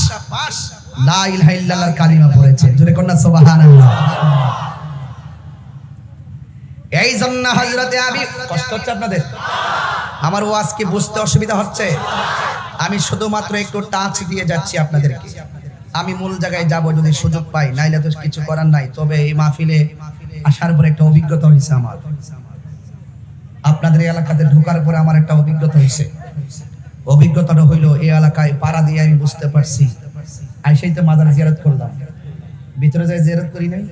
লা ইলাহা ইল্লাল্লাহর কালিমা পড়েছে। জোরে কন্যা সুবহানাল্লাহ। এই জন্য হযরতে আবি, কষ্ট হচ্ছে আপনাদের? আমার ওয়াজ কি বুঝতে অসুবিধা হচ্ছে? আমি শুধুমাত্র একটু টাচ দিয়ে যাচ্ছি আপনাদেরকে। আমি মূল জায়গায় যাব যদি সুযোগ পাই, নাইলে তো কিছু করার নাই। তবে এই মাহফিলে আসার পর একটা অভিজ্ঞতা হয়েছে আমার। আপনাদের এই এলাকাতে ঢোকার পরে আমার একটা অভিজ্ঞতা হয়েছে। অভিজ্ঞতাটা হইলো, এই এলাকায় পাড়া দিয়ে আমি বুঝতে পারছি, আইসাই তো মাজার জিয়ারত করলাম, ভিতরে যাই জিয়ারত করি নাই।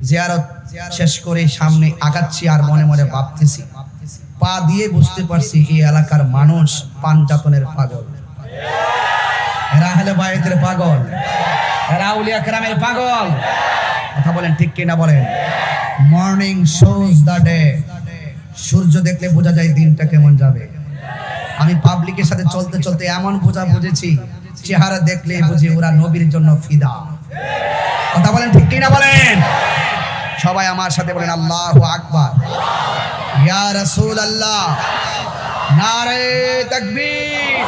জিয়ারত শেষ করে সামনে আগাচ্ছি আর মনে মনে ভাবতেছি, পা দিয়ে বুঝতে পারছি এই এলাকার মানুষ পাঞ্জাতনের পাগল, এরা হলো বায়েতের পাগল, এরা আউলিয়া কেরামের পাগল। কথা বলেন ঠিক কিনা বলেন? Morning shows the day. সূর্য দেখলে বোঝা যায় দিনটা কেমন যাবে। আমি পাবলিকের সাথে চলতে চলতে এমন বুঝেছি, চেহারা দেখলে বুঝি ওরা নবীর জন্য ফিদা। কথা বলেন ঠিক কিনা বলেন? সবাই আমার সাথে বলেন আল্লাহু আকবার, ইয়া রাসূলুল্লাহ, নারে তাকবীর,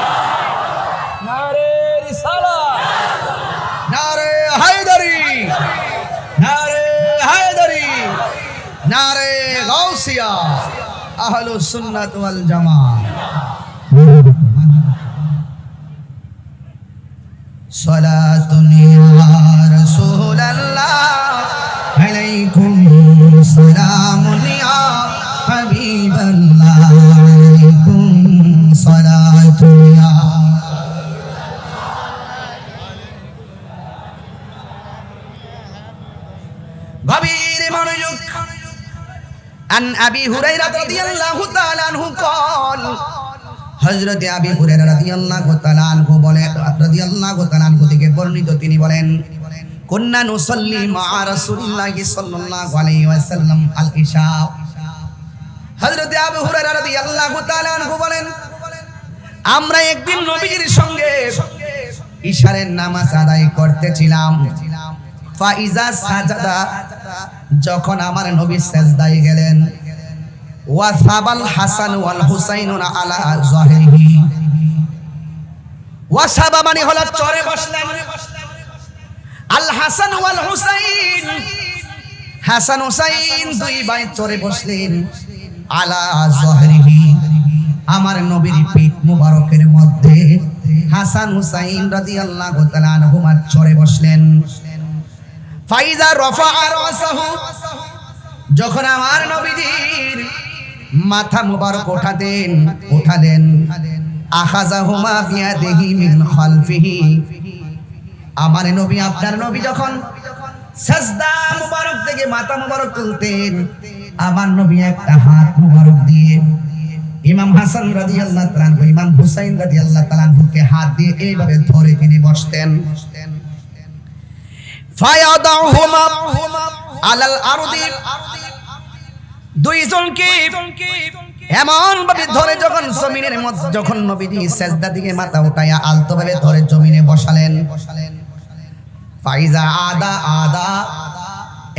নারে রিসালাত, নারে হায়দারি, নারে হায়দারি, নারে গাউসিয়া, আহলুস সুন্নাত ওয়াল জামাত। সালাতুন ইয়া রাসূলুল্লাহ আলাইকুম সালামুন ইয়া হাবিবাল্লাহ আলাইকুম সালাতুন ইয়া। গভীর মনোযোগ। আন আবি হুরায়রা রাদিয়াল্লাহু তাআলা আনহু قال, হযরত আবি হুরায়রা রাদিয়াল্লাহু তাআলা আনহু বলেন, রাদিয়াল্লাহু তাআলা আনহু থেকে বর্ণিত, তিনি বলেন, কুন্না নুসাল্লি মা রাসূলিল্লাহি সাল্লাল্লাহু আলাইহি ওয়াসাল্লাম আল ইশা। হযরত আবু হুরায়রা রাদিয়াল্লাহু তাআলা আনহু বলেন, আমরা একদিন নবীর সঙ্গে ইশারের নামাজ আদায় করতেছিলাম। ফাইজা সাজাদা, যখন আমার নবী সিজদায় গেলেন, ওয়া সাবাল হাসান ওয়াল হুসাইন আলা যাহরিহি। ওয়া সাবা মানে হলো চড়ে বসলেন, আল হাসান ওয়াল হুসাইন, হাসান হুসাইন দুই ভাই চড়ে বসলেন, আলা যাহরিহি, আমার নবীর পিঠ মুবারকের মধ্যে হাসান হুসাইন রাদিয়াল্লাহু তাআলা আনহুমা চড়ে বসলেন। ফাইজা রাফা রাসাহু, যখন আমার নবীজির মাথা মুবারক উঠালেন, আখাযাহুমা বিয়াদিহি মিন খালফিহি, আমার নবী, আপনার নবী যখন সাজদা মুবারক থেকে মাথা মুবারক তুলতেন, আমার নবী একটা হাত মুবারক দিয়ে ইমাম হাসান রাদিয়াল্লাহু তাআলা আনহু, ইমাম হুসাইন রাদিয়াল্লাহু তাআলা আনহুকে হাত দিয়ে এইভাবে ধরে তিনি বসতেন। ফায়াদাহুমা আলাল আরদি, দুইজনকে এমন ভাবে ধরে যখন জমিনের মধ্যে, যখন নবীজি সিজদা দিকে মাথা উঠায়া আলতো ভাবে ধরে জমিনে বসালেন। ফাইজা আদা,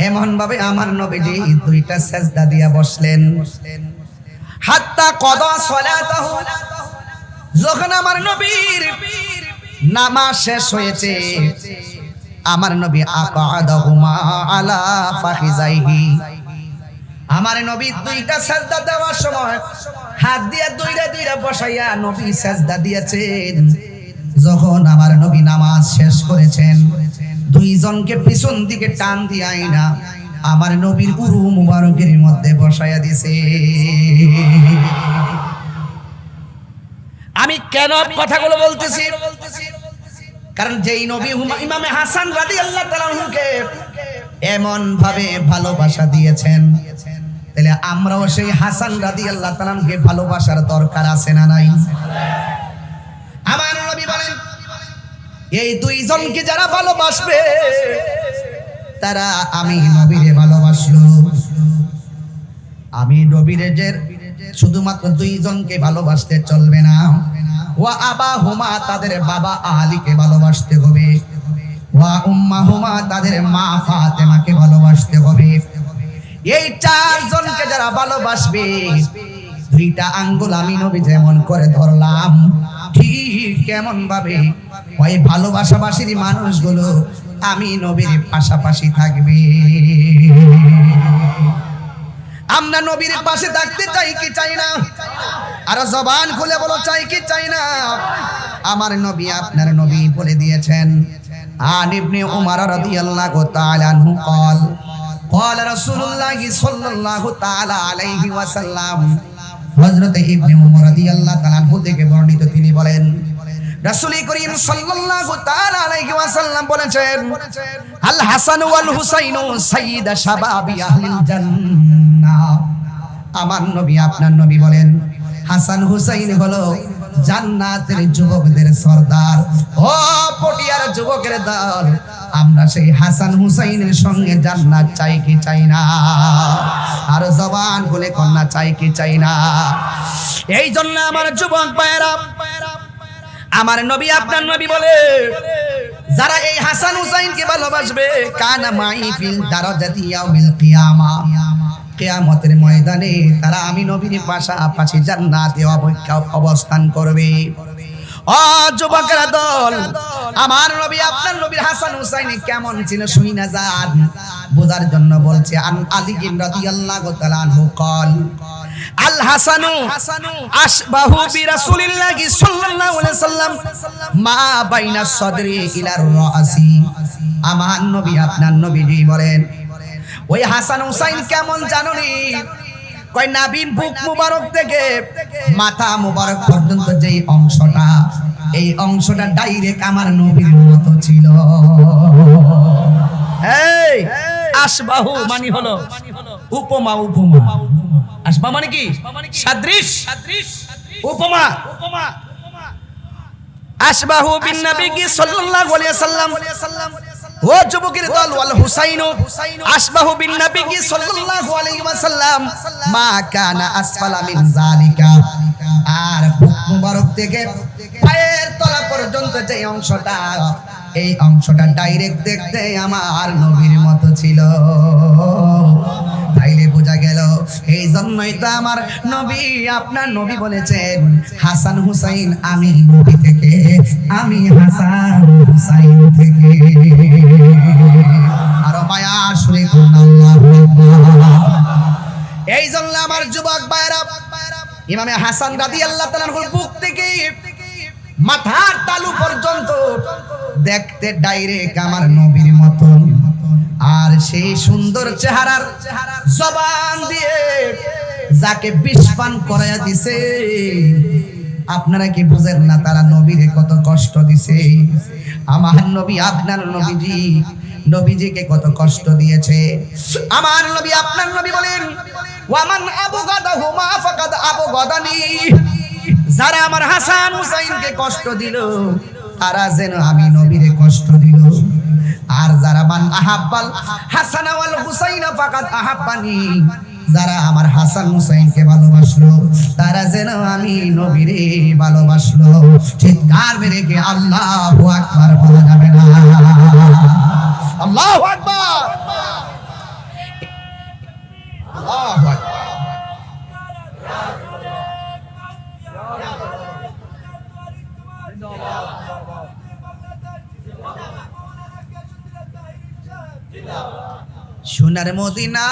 এমন ভাবে আমার নবীজি দুইটা সিজদা দিয়া বসলেন। হাত্তা কদা সালাতাহু, যখন আমার নবীর নামাজ শেষ হয়েছে, আমার নবী আকাদাহুমা আলা ফাখিজাইহি, আমার নবী দুইটা সিজদা দেওয়ার সময় হাত দিয়ে দুইটা বসাইয়া নবী সিজদা দিয়েছেন। যখন আমার নবী নামাজ শেষ করেছেন, দুইজনকে পিছন দিকে টান দিয়ে আইনা আমার নবীর উরু মুবারকের মধ্যে বসাইয়া দিয়েছে। আমি কেন কথাগুলো বলতেছি, কারণ যেই নবী ইমামে হাসান রাদিয়াল্লাহু তাআলা আনহুকে এমন ভাবে ভালোবাসা দিয়েছেন, তাহলে আমরাও সেই হাসান রাদিয়াল্লাহু তাআলা আনহুকে ভালোবাসার দরকার আছে না নাই? আমার নবী বলেন, এই দুইজনকে যারা ভালোবাসবে তারা আমি নবীরে ভালোবাসলো। আমি নবীরে যে শুধুমাত্র দুইজনকে ভালোবাসতে চলবে না, ওয়া আবাহুমা তাদের বাবা আলীকে ভালোবাসতে হবে, ওয়া উম্মাহুমা তাদের মা ফাতেমাকে ভালোবাসতে হবে। এই চারজনকে যারা ভালোবাসবে, দুইটা আঙ্গুল আমি নবী যেমন করে ধরলাম, ঠিক কেমন ভাবে ওই ভালোবাসাবাসীর মানুষগুলো আমি নবীর পাশাপাশি থাকবে। আমরা নবীর পাশে থাকতে চাই কি চাই না? আর জবান খুলে বলো, চাই কি চাই না? আমার নবী আপনার নবী বলে দিয়েছেন, আন ইবনে উমর রাদিয়াল্লাহু তাআলা আনহু قال قال رسول الله صلى الله تعالى عليه وسلم। হযরত ইবনে উমর রাদিয়াল্লাহু তাআলা আনহু থেকে বর্ণিত, তিনি বলেন রাসূল করিম সাল্লাল্লাহু তাআলা আলাইহি ওয়াসাল্লাম বলেছেন, আল হাসান ওয়াল হুসাইন সাইয়্যিদা শাবাবি আহলিল জান্নাহ। আমার নবী আপনার নবী বলেন, হাসান হুসাইন হলো জান্নাতের যুবকদের সরদার। ও পটিয়ার যুবকের দল, আমরা সেই হাসান হুসাইনের সঙ্গে জান্নাত চাই কি চাই না? আর জবান খুলে কন্যা চাই কি চাই না? এই জন্য আমার যুবক ভাইরা, আমার নবী আপনার নবী বলে, যারা এই হাসান হুসাইনকে ভালোবাসবে, কানা মাই ফিল দারাজাতি ইয়াউমিল কিয়ামা, কিয়ামতের ময়দানে তারা আমি নবীর পাশাপাশি জান্নাতে অবস্থান করবে। ও যুবকেরা দল, আমার নবী আপনার নবীর হাসান হুসাইন কেমন ছিল শুনি না যান, বোঝার জন্য বলছে। আন আলী রাদিয়াল্লাহু তাআলা আনহু قال আল হাসানু আশবাহু বিরাসূলিল্লাহি সাল্লাল্লাহু আলাইহি সাল্লাম মা বাইনা সাদরি ইলার রাসি। আমার নবী আপনার নবীজি বলেন, ওই হাসান হুসাইন কেমন জানোনি? কয় নাবির বুক মুবারক থেকে মাথা মুবারক পর্যন্ত যেই অংশটা, এই অংশটা ডাইরেক্ট আমার নবীর মতো ছিল। এই আশবাহু মানে হলো উপমা, উপমা। আশবা মানে কি? সাদৃশ, উপমা। আশবাহু বিন নবী সাল্লাল্লাহু আলাইহি ওয়াসাল্লাম। ও যুবকের দল, ওয়াল হুসাইন আশবাহু বিন নবী সাল্লাল্লাহু আলাইহি ওয়াসাল্লাম মা কানা আসফালা মিন যালিকা। আর বুক মুবারক থেকে পায়ের তলা পর্যন্ত যে অংশটা, এই অংশটা ডাইরেক্ট দেখতে আমার নবীর মতো ছিল। তাইলে বোঝা গেল, এই জন্যই তো আমার নবী আপনার নবী বলেছেন, হাসান হুসাইন আমি নবী থেকে, আমি হাসান হুসাইন থেকে। আর মায়া শুনে আল্লাহু আকবার। এই জন্য আমার যুবক ভাইরা, ইমামে হাসান রাদিয়াল্লাহু তাআলা আনহুর বুক থেকে মাথার তালু পর্যন্ত দেখতে ডাইরেক্ট আমার নবীর মতন। আর সেই সুন্দর চেহারার জবান দিয়ে যাকে বিষপান করায়া দিছে, আপনারা কি বুঝেন না তারা নবীরে কত কষ্ট দিছে? আমার নবী আপনার নবীজি নবীজিকে কত কষ্ট দিয়েছে। আমার নবী আপনার নবী বলেন, ওয়ামান আবগাদাহুমা ফাকাদ আবগাদানি। যারা আমার হাসান হুসাইনকে কষ্ট দিল, তারা যেন আমি নবীরে কষ্ট দিল। আর যারা মান আহাব্বাল হাসান ওয়াল হুসাইন ফাকাদ আহাব্বানি, যারা আমার হাসান হুসাইনকে ভালোবাসলো, তারা যেন আমি নবীরে ভালোবাসলো। চিৎকার মেরে কে আল্লাহু আকবার বলা যাবে না? আল্লাহু আকবার, আল্লাহু আকবার। সোনার মদিনা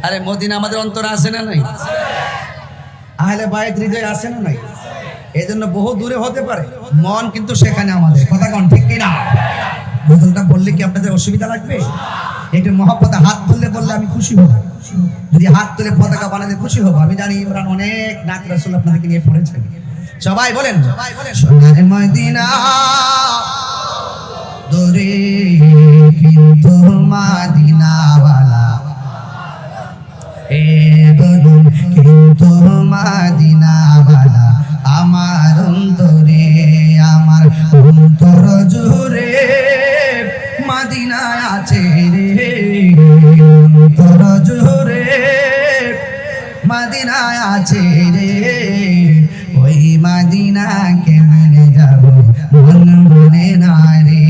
আরে মদিনা আমাদের অন্তরে আছে না নাই? আহলে বাইত হৃদয় আছে না নাই? এই জন্য বহু দূরে হতে পারে, মন কিন্তু সেখানে আমাদের। কথা কোন ঠিক কিনা? বললে কি আপনাদের অসুবিধা লাগবে? একটু মহব্বতে হাত তুললে বললে আমি খুশি হব। যদি হাত তুলে পতাকা বানাতে খুশি হব। আমি জানি ইমরান অনেক নাত রাসূল আপনাদেরকে নিয়ে পড়েছেন। সবাই বলেন সোনার মদিনা দূরে কিন্তু মদিনাওয়ালা এ বলুন কিন্তু মদিনাওয়ালা আমার অন্তরে আমার অন্তর জুড়ে মদিনায় আছে রে অন্তর জুড়ে মদিনায় আছে রে ওই মদিনাকে মেনে যাব মন মানে না রে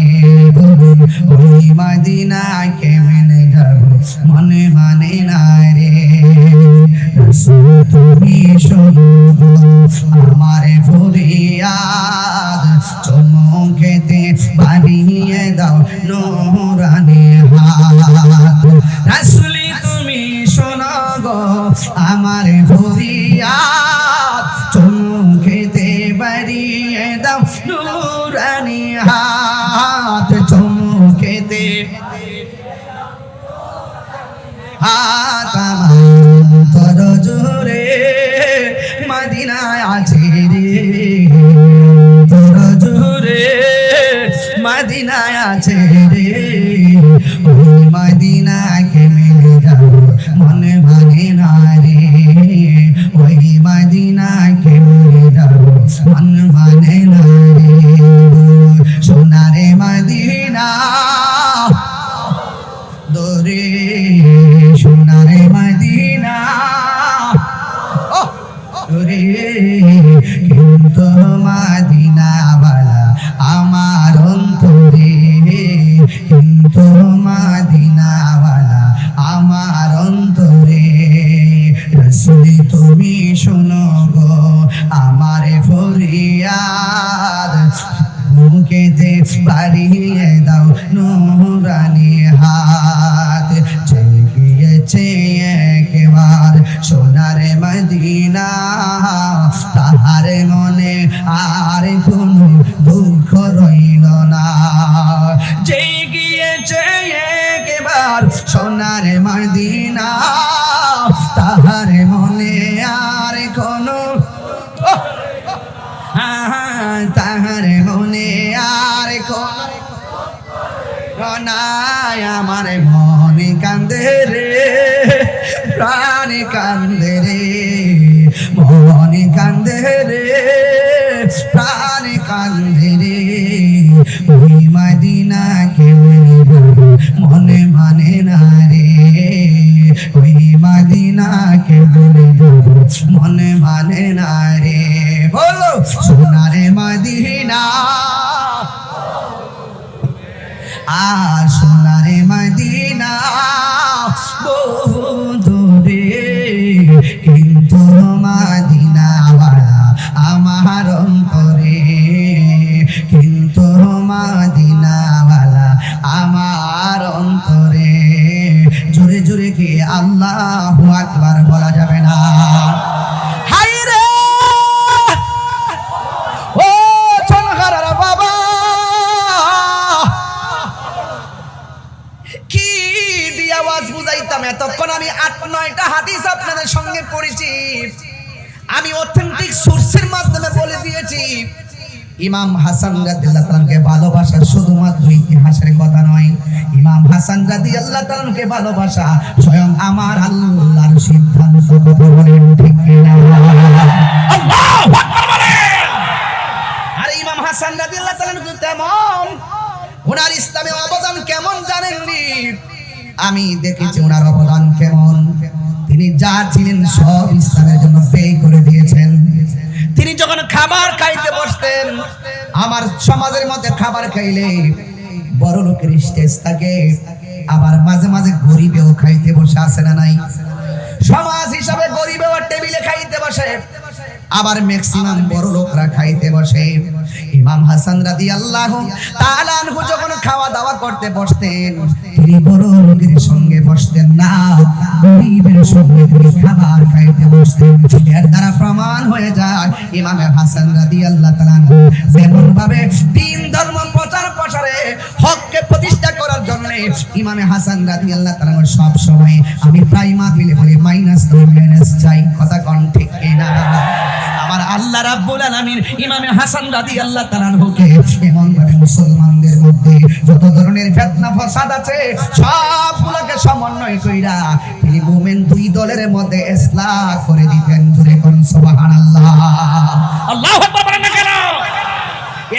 বলুন ওই মদিনাকে মেনে যাব মনে মানে না রে রাসূল তুমি শোনো আমার ফরিয়াদ চমকেতে বাড়িয়ে দাও নূরানি হাত রাসূল তুমি শোনো গো আমার ফরিয়াদ চমকেতে বাড়িয়ে দাও নূরানি হাত চমকেতে হাত আমার জোরে মদিনায় আছে রে তোর জোরে মদিনায় আছে রে ওই মদিনাকে মেনে যাব মনে মানে না রে ওই মদিনাকে মেনে যাব মন মানে না রে সোনারে মদিনা দূরে সোনারে মদিনা দূরে কিন্তু মদিনাওয়ালা আমার অন্তরে কিন্তু মদিনাওয়ালা আমার অন্তরে রাসূল তুমি শোনো গো আমার ফরিয়াদ মুখেতে বাড়িয়ে দাও নূরানি হাত জেগেছে একবার সোনার মদিনা তাহার মনে আর কোনো দুঃখ রইল না জেগেছে একবার সোনার মদিনা তাহার মনে আর কোনো তাহার মনে আর নাই আমার মনে কান্দে রে প্রাণ কান্দে রে মনে কান্দে রে প্রাণ কান্দে রে ওই মদিনাকে মনে মানে না রে ওই মদিনাকে মনে মানে না রে বলো সোনারে মদিনা সোনারে মদিনা বহু দূরে কিন্তু মদিনাওয়ালা আমার অন্তরে কিন্তু মদিনাওয়ালা আমার অন্তরে জোরে জোরে কি আল্লাহু আকবার বলা যাবে না হাই রে ও চনখারা বাবা কি দিয়ে আওয়াজ বুঝাইতাম এতক্ষণ আমি ৮-৯টা হাদিস আপনাদের সঙ্গে পড়েছি আমি অথেন্টিক সোর্সের মাধ্যমে বলে দিয়েছি ইমাম হাসান রাদিয়াল্লাহু তাআলাকে ভালোবাসা শুধুমাত্র ইতিহাসের কথা নয় ইমাম হাসান রাদিয়াল্লাহু তাআলাকে ভালোবাসা স্বয়ং আমার আল্লাহর সিদ্ধান্ত কথা বলেন ঠিক কিনা আল্লাহু আকবার বলেন আর ইমাম হাসান রাদিয়াল্লাহু তাআলা তেমন ওনার ইসলামে অবদান কেমন জানেননি আমি দেখেছি ওনার অবদান কেমন তিনি যা ছিলেন সব ইসলামের জন্য ব্যয় করে দিয়েছেন তিনি যখন খাবার খাইতে বসতেন আমার সমাজের মধ্যে খাবার খাইলে বড় লোকের স্টেজ থাকে আবার মাঝে মাঝে গরিবেও খাইতে বসে আসে না নাই সমাজ হিসাবে গরিবেও টেবিলে খাইতে বসে আবার ম্যাক্সিমাম বড় লোকরা খাইতে বসে ইমাম হাসান রাদিয়াল্লাহু তাআলা আনহু যখন খাওয়া দাওয়া করতে বসতেন, তিনি বড় লোকের সঙ্গে বসতেন না, গরীবের সঙ্গে তিনি খাবার খাইতে বসতেন। এর দ্বারা প্রমাণ হয়ে যায় ইমাম হাসান রাদিয়াল্লাহু তাআলা আনহু যেমন ভাবে দ্বীন ধর্ম প্রচারে হককে প্রতিষ্ঠা করার জন্য ইমাম হাসান রাদিয়াল্লাহু তাআলা সব সময়, আমি প্রায় মাহফিলে বলি মাইনাস চাই, কথা কোন ঠিক কিনা? আমার আল্লাহ রাব্বুল আলামিন ইমাম হাসান রাদিয়াল্লাহু তাআলা আনহুকে এমন ভাবে মুসলমানদের মধ্যে যত ধরনের ফিতনা ফাসাদ আছে সবগুলোকে সমন্বয় কইরা তিনি মুমিন দুই দলের মধ্যে ইসলাহ করে দিতেন। জোরে কোন সুবহানাল্লাহ। আল্লাহু আকবার বলেন না কেন?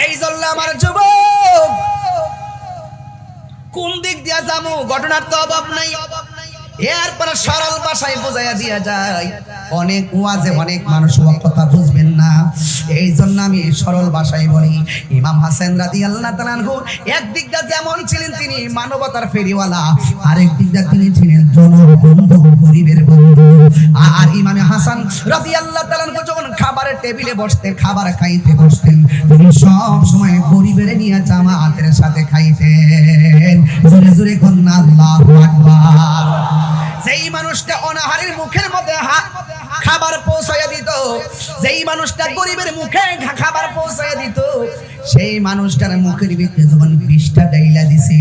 এই জন্য আমার যুবক কোন দিক দিয়া যামু ঘটনার তো অভাব নাই। এরপরে সরল ভাষায় বোঝাইয়া দিয়া যায়। অনেক ওয়াজে অনেক মানুষ কথা বুঝবেন না, এই জন্য আমি সরল ভাষায় বলি। ইমাম হাসান রাদিয়াল্লাহু তাআলা আনহু একদিক দিয়ে যেমন ছিলেন তিনি মানবতার ফেরিওয়ালা, আরেক দিক দিয়ে তিনি ছিলেন জনবন্ধু, গরিবের বন্ধু। আর ইমাম হাসান রাদিয়াল্লাহু তাআলা আনহু যখন খাবারের টেবিলে বসতেন, খাবার খাইতে বসতেন, তিনি সব সময় গরিবের নিয়ে জামাতের সাথে খাইতেন। জোরে জোরে কোন আল্লাহু আকবার। যেই মানুষটা অনাহারের মুখের মধ্যে খাবার পৌঁছাইয়া দিত, যেই মানুষটা গরিবের মুখে খাবার পৌঁছাইয়া দিত, সেই মানুষটার মুখের ভিতরে যখন বিষটা ডাইলা দিছে,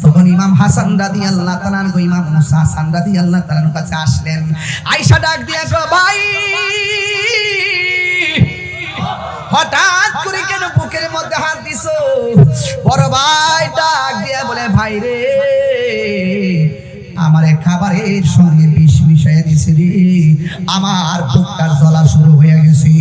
তখন ইমাম হাসান রাদিয়াল্লাহু তাআলা আনহু ইমাম মুসা হাসান রাদিয়াল্লাহু তাআলা আনহু কাছে আসলেন। আয়েশা ডাক দিয়া কয়, ভাই হঠাৎ করে কেন বুকের মধ্যে হাত দিছো? বড় ভাই ডাক দিয়া বলে, ভাই রে আমারে খাবারের সঙ্গে বিষ মিশাইয়া দিছে রে, আমার বুকটার জ্বলা শুরু হয়ে গেছে।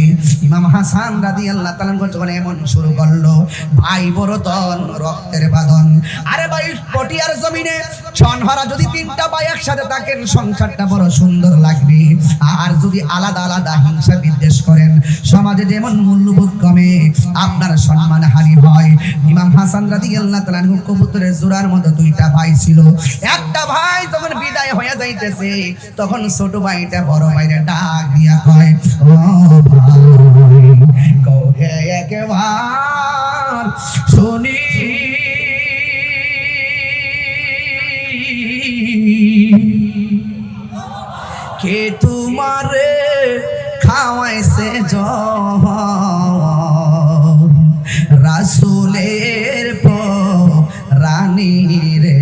ইমাম হাসান রাদিয়াল্লাহু তাআলা যখন এমন শুরু করলো, ভাই বড় তন রক্তের বাঁধন। আরে ভাই পটিয়ার জমিনে ছনহারা যদি তিনটা ভাই একসাথে থাকেন সংসারটা বড় সুন্দর লাগবে, আর যদি আলাদা আলাদা হিংসা বিদ্বেষ করেন সমাজে যেমন মূল্যবোধ কমে, আপনার সম্মান হানি হয়। ইমাম হাসান রাদিয়াল্লাহু তাআলা কবুতরের জোড়ার মতো দুইটা ভাই ছিল। একটা ভাই যখন বিদায় হয়ে যাইতেছে, তখন ছোট ভাইটা বড় ভাইরে ডাক দিয়া কয়, ও ভাই কহে একবার শুনি, কে তোমারে খাওয়াইছে রাসূলের রানী রে,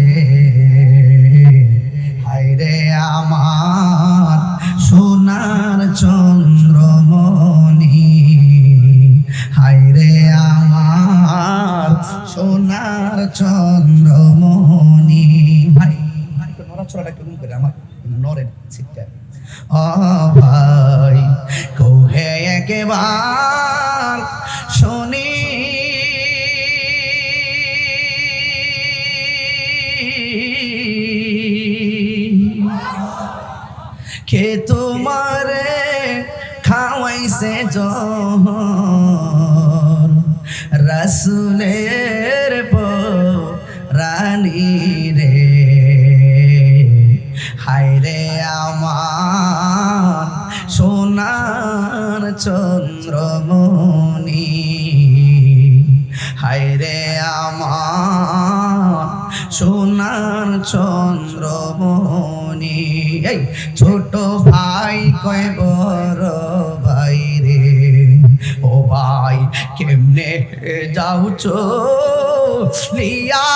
হায়রে আমার সোনার চন্দ্রমণি, হায়রে আমার সোনার চন্দ্রমণি। ভাই নড়াচড়াটা কেমন করে আমার নরের সিটটা। ও ভাই কোহে একবার শুনি, কে তোমারে খাওয়াইছে রাসূলের রানী রে, হায়রে আমার সোনার চন্দ্রমণি, হায়রে আমার সোনার চন্দ্রমণি। এই ছোট ভাই কয় বড় ভাই রে, ও ভাই কেমনে যাও চলিয়া,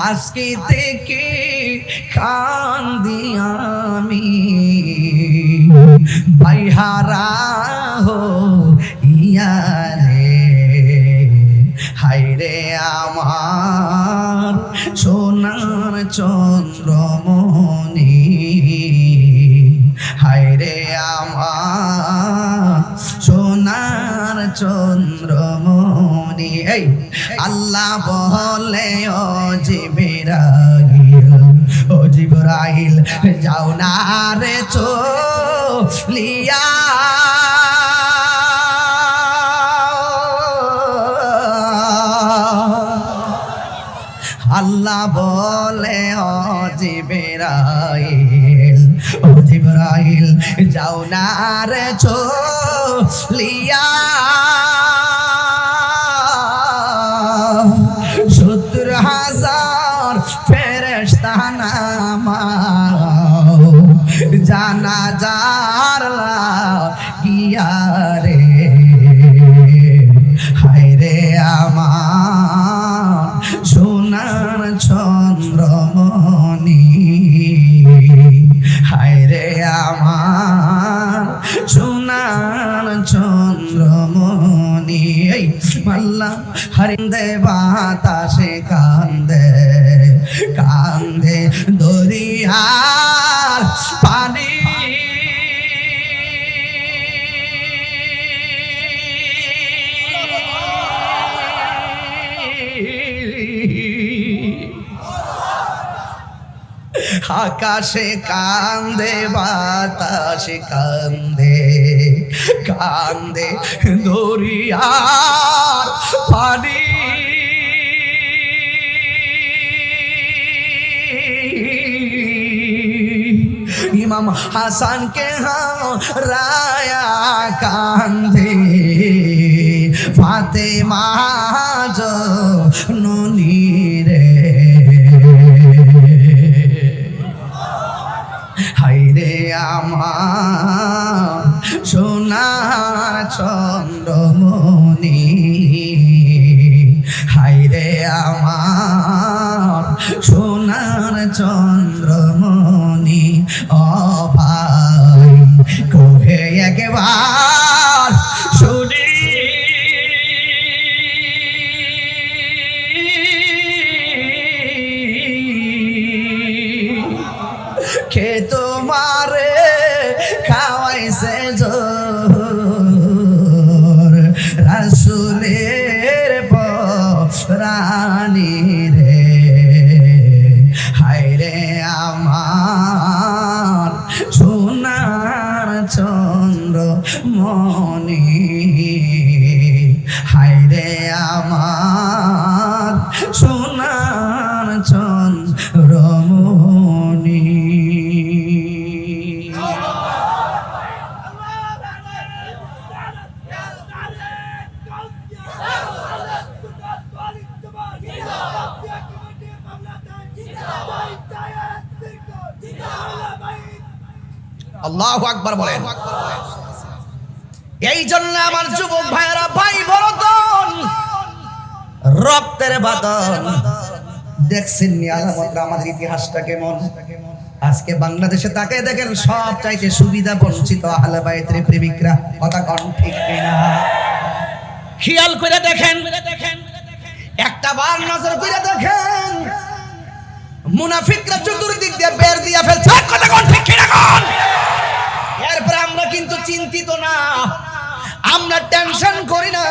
আজকে থেকে কান্দি আমি ভাই হারা হো ইয়ারে, হায়রে আমার সোনার চন্দ্রমণি, হায়রে আমার সোনার চন্দ্রমণি। এই আল্লাহ বলে ও জিবরাইল, ও জিবরাইল যাও না রে চলিয়া, আল্লাহ বলে ও জিবরাইল জিবরাইল ও জিবরাইল যাও না রে চলিয়া 70,000 ফেরেশতা নামাও জানাজার লাগিয়া রে হায় রে আমার সোনার চন্দ্রমণি হায় রে আমার সোনার চন্দ্রমণি এই মাল্লা হরিন্দে বাতাসে কান্দে কান্দে দরিয়ার পানি আকাশে কান্দে বাতাসে কান্দে কান্দে দরিয়ার পানি ইমাম হাসান কে রায়া কান্দে ফাতেমা জননী রে হায়রে আমার সোনার চন্দ্রমণি হায়রে আমার সোনার চন্দ্রমণি ও ভাই কোহে একবার শুনি কে তোমারে খাওয়াইছে জোর রাসূলের পরানি রে হায় রে আমার সোনার চন্দ্রমণি হায় রে আমার সোনার চন্দ্রমণি আল্লাহু আকবার বলেন। এই জন্য আমার যুবক ভাইরা ভাই বড়তন রক্তের বাদন দেখছেন নি আলামত আমাদের ইতিহাসটা কেমন। আজকে বাংলাদেশে তাকে দেখেন সব চাইতে সুবিধা বঞ্চিত আহলে বাইতের প্রেমিকরা, কথা কোন ঠিক কিনা? খেয়াল করে দেখেন, একটা বার নজর করে দেখেন, মুনাফিকরা চতুর্দিক দিয়ে বের দিয়ে ফেলছে, কথা কোন ঠিক কিনা? কোন এরপর আমরা কিন্তু চিন্তিত না, আমরা টেনশন করি না,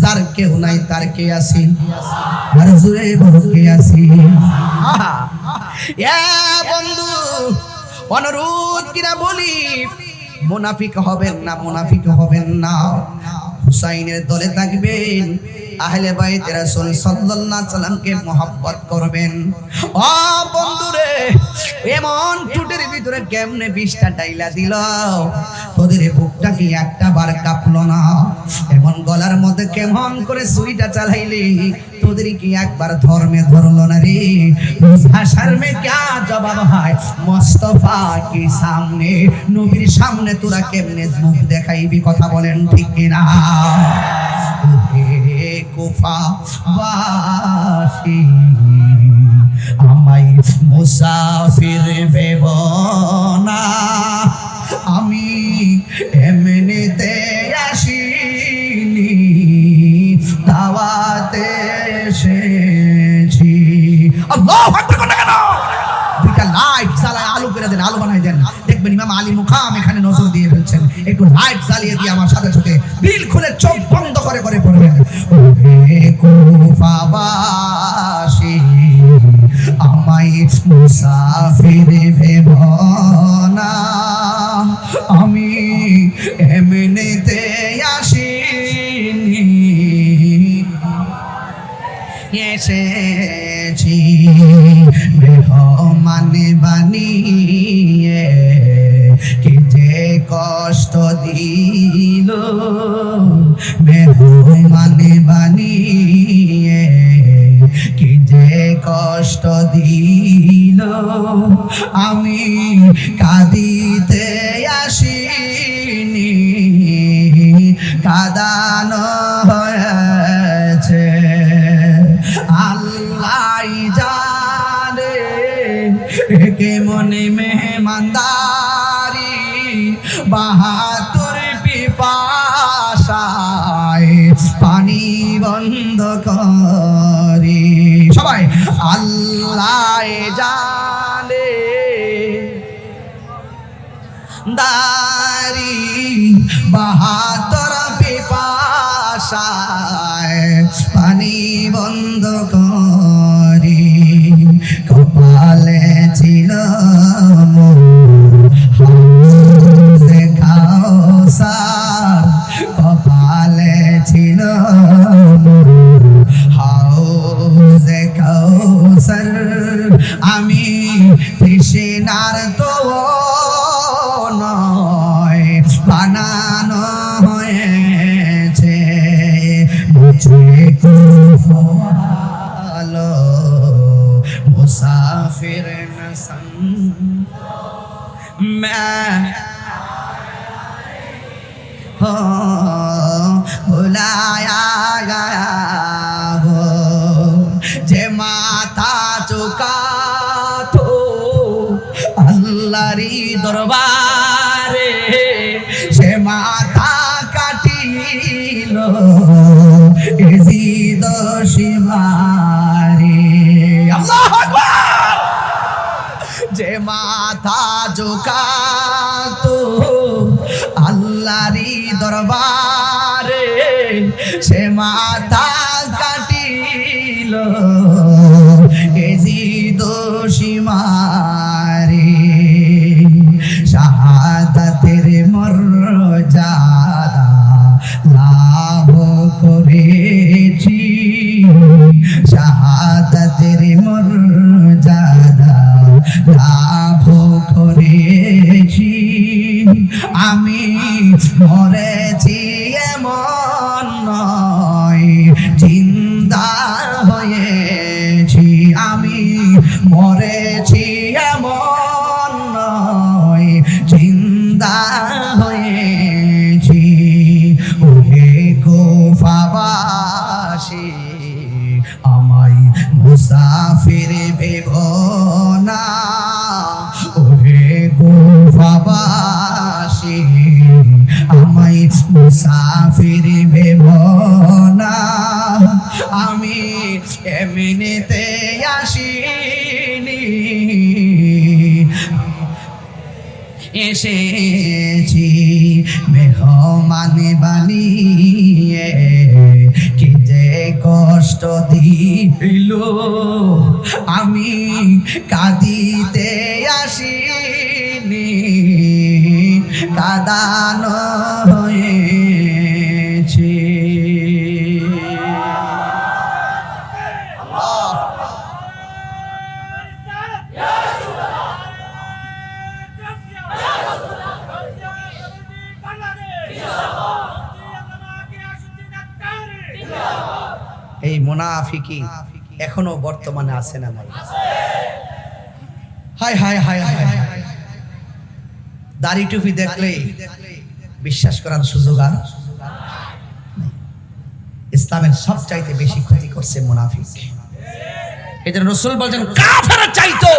যার কেউ নাই তার কে আছি, আর জুড়ে বড় কে আছি। বন্ধু অনুরোধ কিনা বলি, মুনাফিক হবেন না, মুনাফিক হবেন না, হুসাইনের দলে থাকবেন, আহলে বাইত রাসূল সাল্লাল্লাহু আলাইহি সাল্লামকে মহব্বত করবেন। ও বন্ধুরে, এমন টুটের ভিতরে কেমনে বিষটা ডাইলা দিল, তোদের বুকটা কি একটা বার কাঁপলো না? এমন গলার মধ্যে কেমন করে সুইটা চালাইলি, তোদের কি একবার ধর্মে ধরলো না রে? হাসার মে क्या জবাব হয় মুস্তাফা কি সামনে, নবীর সামনে তোরা কেমনে মুখ দেখাইবি, কথা বলেন ঠিক কিনা? কুফা বাসী আমায় মুসাফির ভেব না, আমি এমনিতে আসিনি, দাওয়াতে এসেছি। আল্লাহু আকবার কোন কেন? দুইটা লাইট জ্বালায় আলো করে দেন, আলো বানাই দেন, দেখবেন ইমাম আলী মুকাম এখানে নজর দিয়ে ফেলছেন। একটু লাইট জ্বালিয়ে দিয়ে আমার সাথে সাথে দিল খুলে চোখ বন্ধ করে করে পড়বেন। ওহে কুফাবাসী আমায় মুসাফির ভেব না, আমি এমনিতে আসিনি, এসেছি মেহমান বানি বানিয়ে কি যে কষ্ট দিল মেহমান বানিয়ে কি যে কষ্ট দিল আমি কাঁদিতে আসিনি কাঁদানো হয়েছে আল্লাহ জানে কে মনে মেহমানদারি বাহাতুর পিপাসায় পানি বন্ধ করি সবাই আল্লাহ জানে দারি বাহাতুর পিপাসায় পানি বন্ধ করি কপালে ছিল কপালে ছিল হাউজে কাউসার আমি তৃষ্ণার তো নয় বানানো হয়েছে মুঝে কুফালো মুসাফির নসন मैं हो बुलाया गया हो जे माथा चुका तो अल्लाहरी दरबारे से माथा काटिल इजिद शिवारे अल्लाह अकबर जे माथा झुका तो আল্লাহরি দরবারে সে মাথা কাটিল এজি দোষী মারে শাহাদাতের মর্যাদা লাভ করেছি শাহাদাতের মর্যাদা লাভ করেছি আমি মরেছি এমন নয় জিন্দা হয়েছি আমি মরেছি এমন নয় জিন্দা হয়েছি ওহে কুফাবাসী আমায় মুসাফির ভেবো না ওহে কুফাবাসী আমায় মুসাফির ভেবো না আমি এমনিতে আসিনি এসেছি মেহমান বানিয়ে কি যে কষ্ট দিল আমি কাঁদিতে আসিনি কাঁদানো হয়েছে এই মুনাফিকি এখনো বর্তমানে আছে না নাই হায় হায় হায় হায় দাড়ি টুপি দেখলে বিশ্বাস করার সুযোগ আর ইসলামের সবচাইতে বেশি ক্ষতি করছে মুনাফিক এজন্য রাসূল বলেন কাফেররা চাইতো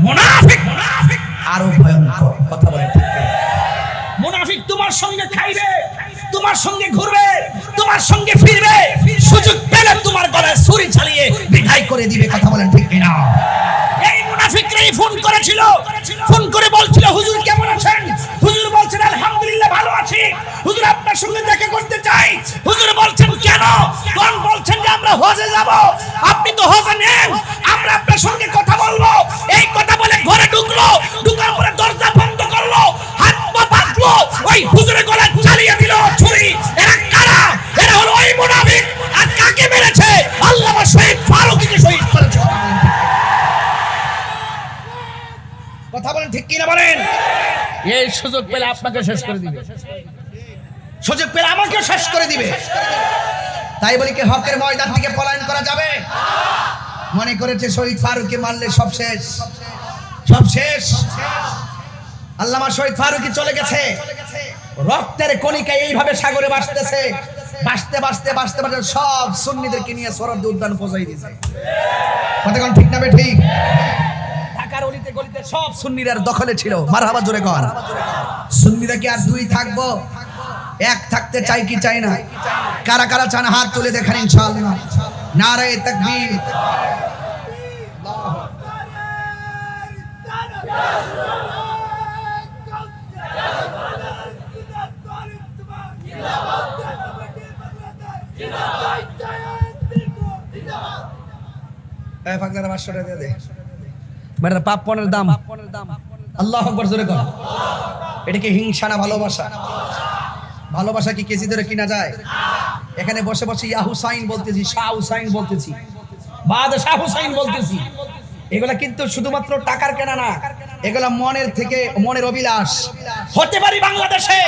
মুনাফিক আরো ভয়ঙ্কর কথা বলে ঠিক মুনাফিক তোমার সঙ্গে খাইবে তোমার সঙ্গে ঘুরবে তোমার সঙ্গে ফিরবে সুযোগ পেলে তোমার গলায় ছুরি চালিয়ে বিদায় করে দিবে কথা বলেন ঠিক কিনা এই মুনাফিকরাই ফোন করেছিল ফোন করে বলছিল হুজুর কেমন আছেন হুজুর বলছেন আলহামদুলিল্লাহ ভালো আছি হুজুর আপনার সঙ্গে দেখা করতে চাই হুজুর বলছেন কেন কোন বলছেন যে আমরা হজে যাব আপনি তো হজে নেন আমরা আপনার সঙ্গে কথা বলবো এই কথা বলে ঘরে ঢুকলো ঢুকার পরে দরজা বন্ধ করলো হাত পা বাঁধলো ওই হুজুরের গলায় চালিয়ে দিল ছুরি এরা কারা এরা হলো ওই মুনাফিক আর কাকে মেরেছে আল্লামা শহীদ ফারুকীকে শহীদ করেছে কথা বলেন ঠিক কিনা বলেন? এই সুযোগ পেলে আপনাকে শেষ করে দিবে, সুযোগ পেলে আমাকে শেষ করে দিবে। তাই বলি কি হকের ময়দান থেকে পলায়ন করা যাবে? মনে করেছে শহীদ ফারুককে মারলে সব শেষ, সব শেষ। আল্লামা শহীদ ফারুকী চলে গেছে, রক্তের কণিকা এইভাবে সাগরে ভাসতেছে, ভাসতে ভাসতে ভাসতে ভাসতে সব সুন্নিদেরকে নিয়ে সরদ উদ্যান পৌঁছাই দিয়েছে। কথা কোন ঠিক না বে ঠিক? ঢাকার অলিতে গলিতে সব সুন্নিরার দখলে ছিল। মারহাবা জোরে কর। সুন্নিরা কি আর দুই থাকবো? এক থাকতে চাই কি চাই না? কারা কারা চান হাত তুলে দেখেন ইনশাআল্লাহ। নারে তাকবীর। এই ফাকলারা 500 টাকা দিয়ে দে। বেটার পাপ পনের দাম। আল্লাহু আকবার জোরে কর। এটা কি হিংসা না ভালোবাসা? ভালোবাসা কি কেজি ধরে কিনা যায়? এখানে বসে বসে ইয়া হুসাইন বলতেছি, শাহ হুসাইন বলতেছি, বাদশাহ হুসাইন বলতেছি। এগুলা কিন্তু শুধুমাত্র টাকার কেনা না, এগুলা মনের থেকে, মনের অভিলাষ। হতে পারি বাংলাদেশে,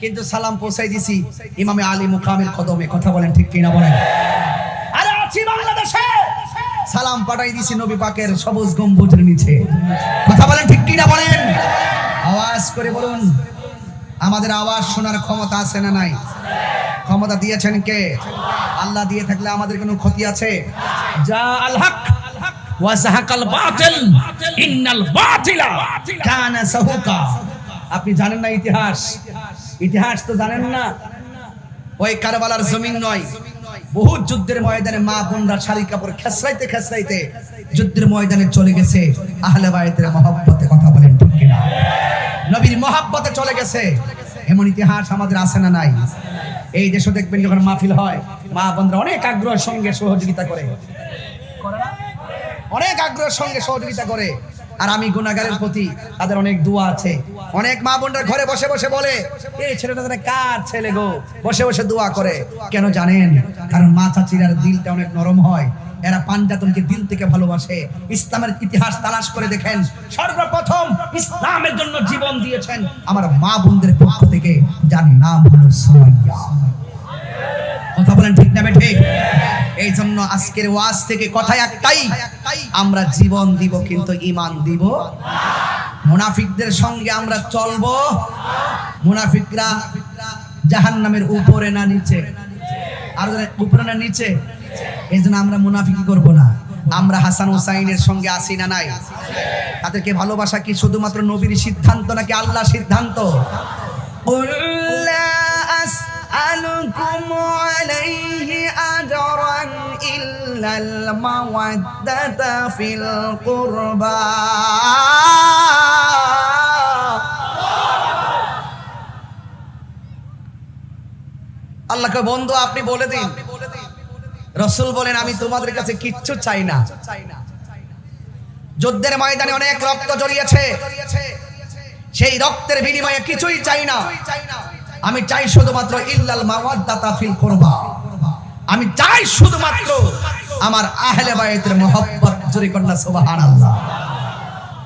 কিন্তু সালাম পৌঁছাই দিছি ইমামে আলী মুকামের কদমে। কথা বলেন ঠিক কিনা বলেন? আরে আছি বাংলাদেশে, সালাম পাঠাই দিছি নবী পাকের সবুজ গম্বুজের নিচে। কথা বলেন ঠিক কিনা বলেন? আওয়াজ করে বলুন, আমাদের আওয়াজ শোনার ক্ষমতা আছে না নাই? ক্ষমতা দিয়েছেন কে? আল্লাহ দিয়ে থাকলে আমাদের কোনো ক্ষতি আছে? যা আল হক ওয়া যাহাকাল বাতিল ইন্নাল বাতিলা কানা সাহুকা। আপনি জানেন না ইতিহাস? ইতিহাস তো জানেন না। ওই কারবালার জমিন নয়, বহুত যুদ্ধের ময়দানে মা বোনরা শাড়ি কাপড় খেসরাইতে খেসরাইতে যুদ্ধের ময়দানে চলে গেছে আহলে বাইতের মহব্বতে। কথা বলেন ঠিক কিনা? নবীর মহব্বতে চলে গেছে। এমন ইতিহাস আমাদের আছে না নাই? এই দেশে দেখবেন যখন মাহফিল হয়, মা বোনরা অনেক আগ্রহের সঙ্গে সহযোগিতা করে, অনেক আগ্রহের সঙ্গে সহযোগিতা করে। আর আমি গুনাহগারের প্রতি তাদের অনেক দোয়া আছে। অনেক মা বোনরা ঘরে বসে বসে বলে, এই ছেলেটা যেন কার ছেলে গো, বসে বসে দোয়া করে। কেন জানেন? কারণ মা চাচিরার দিলটা অনেক নরম হয়, এরা পাঞ্জাতনকে দিল থেকে ভালোবাসে। ইসলামের ইতিহাস তালাশ করে দেখেন, সর্বপ্রথম ইসলামের জন্য জীবন দিয়েছেন আমার মা বোনদের পক্ষ থেকে, যার নাম হলো সুমাইয়া। কথা বলেন ঠিক না ঠিক? এই জন্য আজকের ওয়াজ থেকে কথা একটাই, আমরা জীবন দিব কিন্তু ঈমান দিব। মুনাফিকদের সঙ্গে আমরা চলবো। মুনাফিকরা জাহান্নামের উপরে না নিচে? আর উপরে না নিচে? এই জন্য আমরা মুনাফিকি করব না। আমরা হাসান হুসাইনের সঙ্গে আসি না নাই? তাদেরকে ভালোবাসা কি শুধুমাত্র নবীর সিদ্ধান্ত নাকি আল্লাহর সিদ্ধান্ত? أسألكم عليه أجرا إلا المودة في القربى আল্লাহকে বন্ধু আপনি বলে দিন। রাসূল বলেন, আমি তোমাদের কাছে কিচ্ছু চাই না। যুদ্ধের ময়দানে অনেক রক্ত ঝরিয়েছে, সেই রক্তের বিনিময়ে কিছুই চাই না। আমি চাই শুধুমাত্র ইল্লাল মাওয়াদ্দাতা ফিল কুরবা। আমি চাই শুধুমাত্র আমার আহলে বাইতের মহব্বত। জোরে কন্যা সুবহানাল্লাহ।